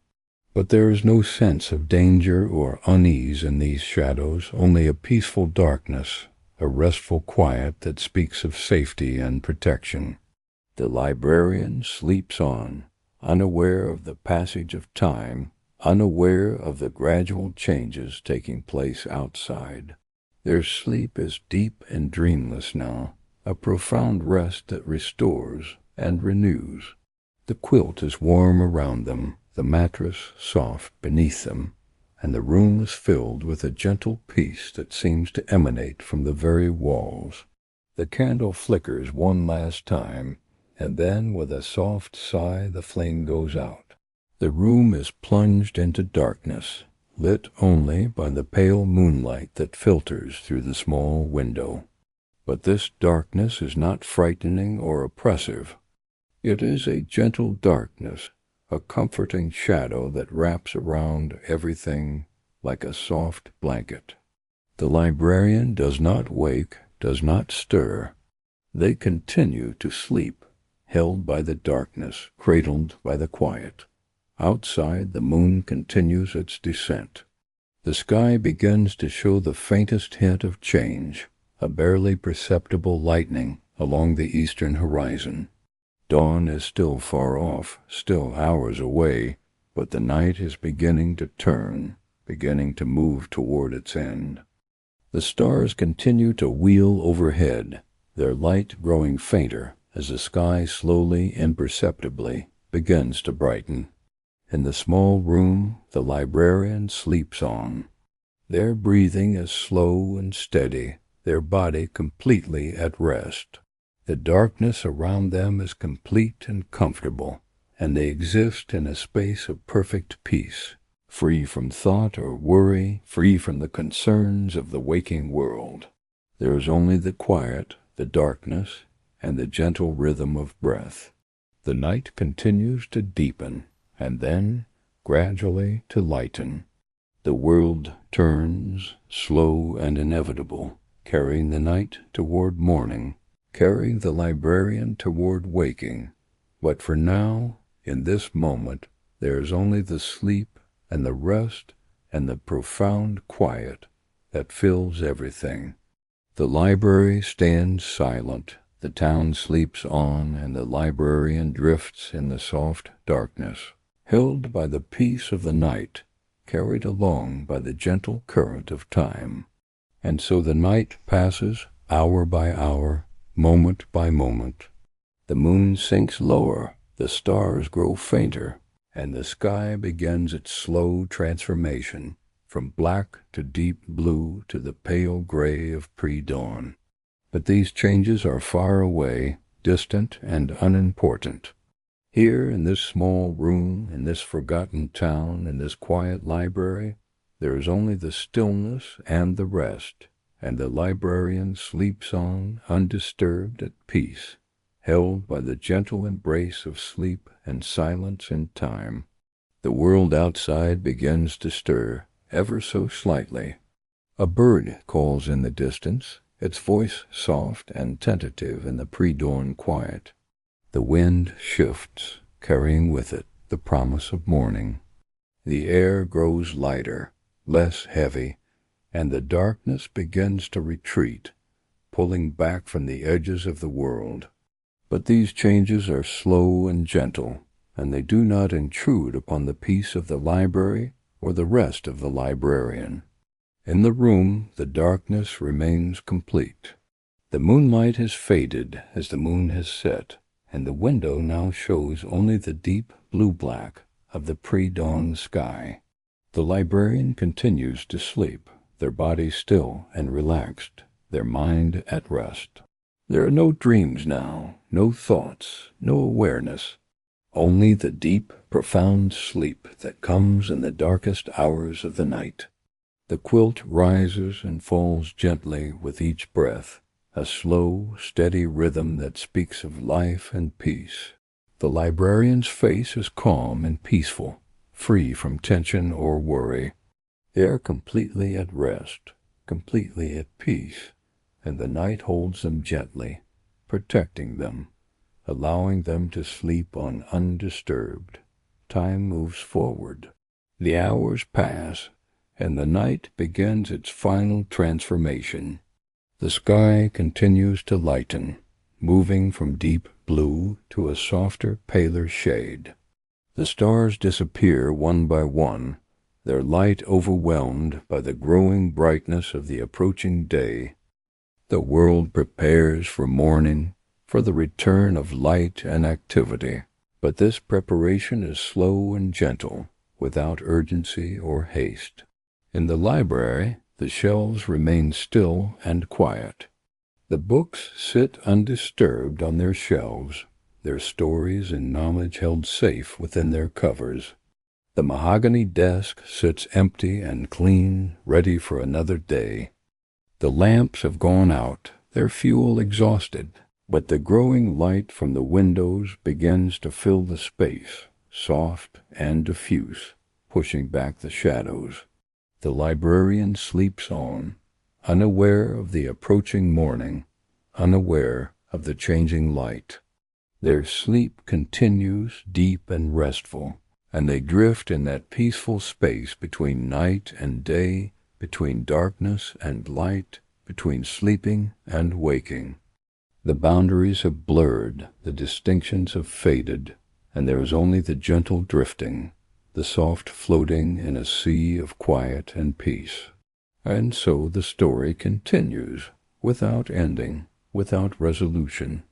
But there is no sense of danger or unease in these shadows, only a peaceful darkness, a restful quiet that speaks of safety and protection. The librarian sleeps on, unaware of the passage of time, unaware of the gradual changes taking place outside. Their sleep is deep and dreamless now, a profound rest that restores and renews. The quilt is warm around them, the mattress soft beneath them, and the room is filled with a gentle peace that seems to emanate from the very walls. The candle flickers one last time, and then with a soft sigh the flame goes out. The room is plunged into darkness, lit only by the pale moonlight that filters through the small window. But this darkness is not frightening or oppressive. It is a gentle darkness, a comforting shadow that wraps around everything like a soft blanket. The librarian does not wake, does not stir. They continue to sleep, held by the darkness, cradled by the quiet. Outside, the moon continues its descent. The sky begins to show the faintest hint of change, a barely perceptible lightening along the eastern horizon. Dawn is still far off, still hours away, but the night is beginning to turn, beginning to move toward its end. The stars continue to wheel overhead, their light growing fainter as the sky slowly, imperceptibly begins to brighten. In the small room, the librarian sleeps on. Their breathing is slow and steady, their body completely at rest. The darkness around them is complete and comfortable, and they exist in a space of perfect peace, free from thought or worry, free from the concerns of the waking world. There is only the quiet, the darkness, and the gentle rhythm of breath. The night continues to deepen, and then, gradually, to lighten. The world turns, slow and inevitable, carrying the night toward morning, carrying the librarian toward waking. But for now, in this moment, there is only the sleep and the rest and the profound quiet that fills everything. The library stands silent, the town sleeps on, and the librarian drifts in the soft darkness, held by the peace of the night, carried along by the gentle current of time. And so the night passes, hour by hour, moment by moment. The moon sinks lower, the stars grow fainter, and the sky begins its slow transformation from black to deep blue to the pale gray of pre-dawn. But these changes are far away, distant and unimportant. Here in this small room, in this forgotten town, in this quiet library, there is only the stillness and the rest, and the librarian sleeps on, undisturbed, at peace, held by the gentle embrace of sleep and silence and time. The world outside begins to stir, ever so slightly. A bird calls in the distance, its voice soft and tentative in the pre-dawn quiet. The wind shifts, carrying with it the promise of morning. The air grows lighter, less heavy, and the darkness begins to retreat, pulling back from the edges of the world. But these changes are slow and gentle, and they do not intrude upon the peace of the library or the rest of the librarian. In the room, the darkness remains complete. The moonlight has faded as the moon has set, and the window now shows only the deep blue-black of the pre-dawn sky. The librarian continues to sleep, their body still and relaxed, their mind at rest. There are no dreams now, no thoughts, no awareness, only the deep, profound sleep that comes in the darkest hours of the night. The quilt rises and falls gently with each breath, a slow, steady rhythm that speaks of life and peace. The librarian's face is calm and peaceful, free from tension or worry. They are completely at rest, completely at peace, and the night holds them gently, protecting them, allowing them to sleep on undisturbed. Time moves forward. The hours pass, and the night begins its final transformation. The sky continues to lighten, moving from deep blue to a softer, paler shade. The stars disappear one by one, their light overwhelmed by the growing brightness of the approaching day. The world prepares for morning, for the return of light and activity. But this preparation is slow and gentle, without urgency or haste. In the library, the shelves remain still and quiet. The books sit undisturbed on their shelves, their stories and knowledge held safe within their covers. The mahogany desk sits empty and clean, ready for another day. The lamps have gone out, their fuel exhausted, but the growing light from the windows begins to fill the space, soft and diffuse, pushing back the shadows. The librarian sleeps on, unaware of the approaching morning, unaware of the changing light. Their sleep continues deep and restful, and they drift in that peaceful space between night and day, between darkness and light, between sleeping and waking. The boundaries have blurred, the distinctions have faded, and there is only the gentle drifting, the soft floating in a sea of quiet and peace. And so the story continues, without ending, without resolution.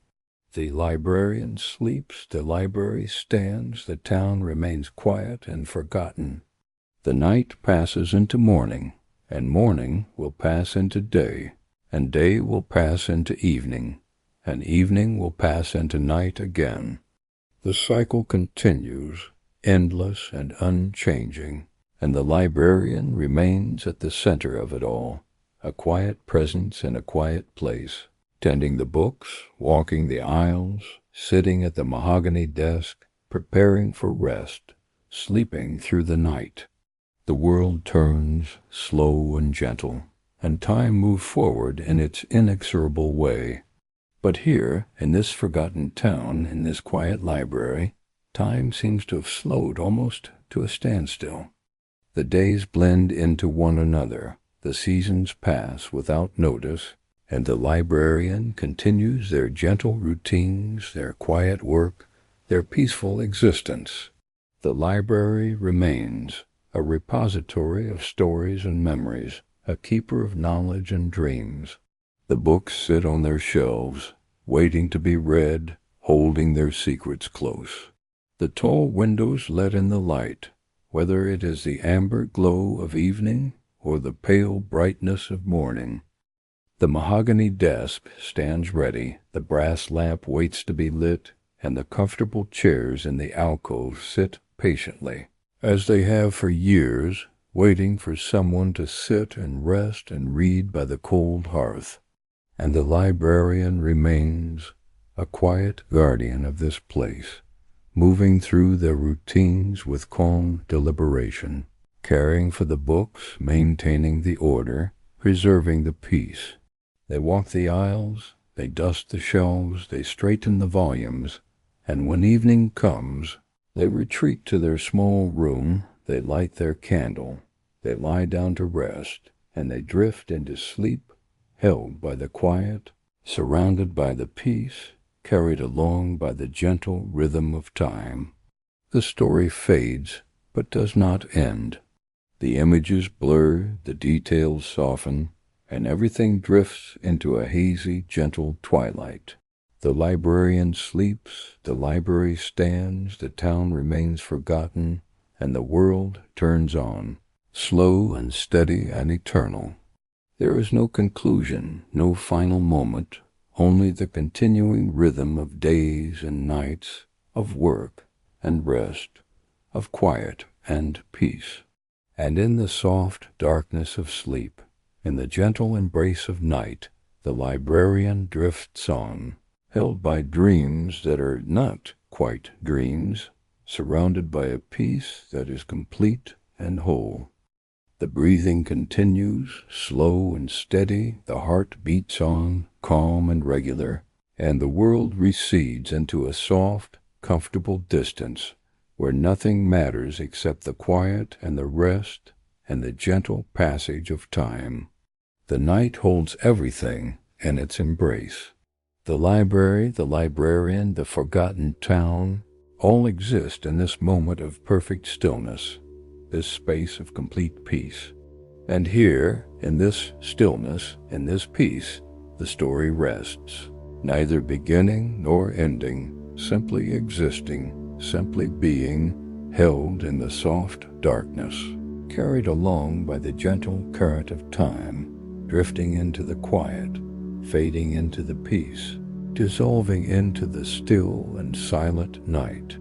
The librarian sleeps, the library stands, the town remains quiet and forgotten. The night passes into morning, and morning will pass into day, and day will pass into evening, and evening will pass into night again. The cycle continues, endless and unchanging, and the librarian remains at the center of it all, a quiet presence in a quiet place, tending the books, walking the aisles, sitting at the mahogany desk, preparing for rest, sleeping through the night. The world turns, slow and gentle, and time moves forward in its inexorable way. But here, in this forgotten town, in this quiet library, time seems to have slowed almost to a standstill. The days blend into one another, the seasons pass without notice, and the librarian continues their gentle routines, their quiet work, their peaceful existence. The library remains, a repository of stories and memories, a keeper of knowledge and dreams. The books sit on their shelves, waiting to be read, holding their secrets close. The tall windows let in the light, whether it is the amber glow of evening or the pale brightness of morning. The mahogany desk stands ready, the brass lamp waits to be lit, and the comfortable chairs in the alcove sit patiently, as they have for years, waiting for someone to sit and rest and read by the cold hearth. And the librarian remains, a quiet guardian of this place, moving through their routines with calm deliberation, caring for the books, maintaining the order, preserving the peace. They walk the aisles, they dust the shelves, they straighten the volumes, and when evening comes, they retreat to their small room, they light their candle, they lie down to rest, and they drift into sleep, held by the quiet, surrounded by the peace, carried along by the gentle rhythm of time. The story fades, but does not end. The images blur, the details soften, and everything drifts into a hazy, gentle twilight. The librarian sleeps, the library stands, the town remains forgotten, and the world turns on, slow and steady and eternal. There is no conclusion, no final moment, only the continuing rhythm of days and nights, of work and rest, of quiet and peace. And in the soft darkness of sleep, in the gentle embrace of night, the librarian drifts on, held by dreams that are not quite dreams, surrounded by a peace that is complete and whole. The breathing continues, slow and steady, the heart beats on, calm and regular, and the world recedes into a soft, comfortable distance, where nothing matters except the quiet and the rest and the gentle passage of time. The night holds everything in its embrace. The library, the librarian, the forgotten town, all exist in this moment of perfect stillness, this space of complete peace. And here, in this stillness, in this peace, the story rests, neither beginning nor ending, simply existing, simply being, held in the soft darkness, carried along by the gentle current of time, drifting into the quiet, fading into the peace, dissolving into the still and silent night.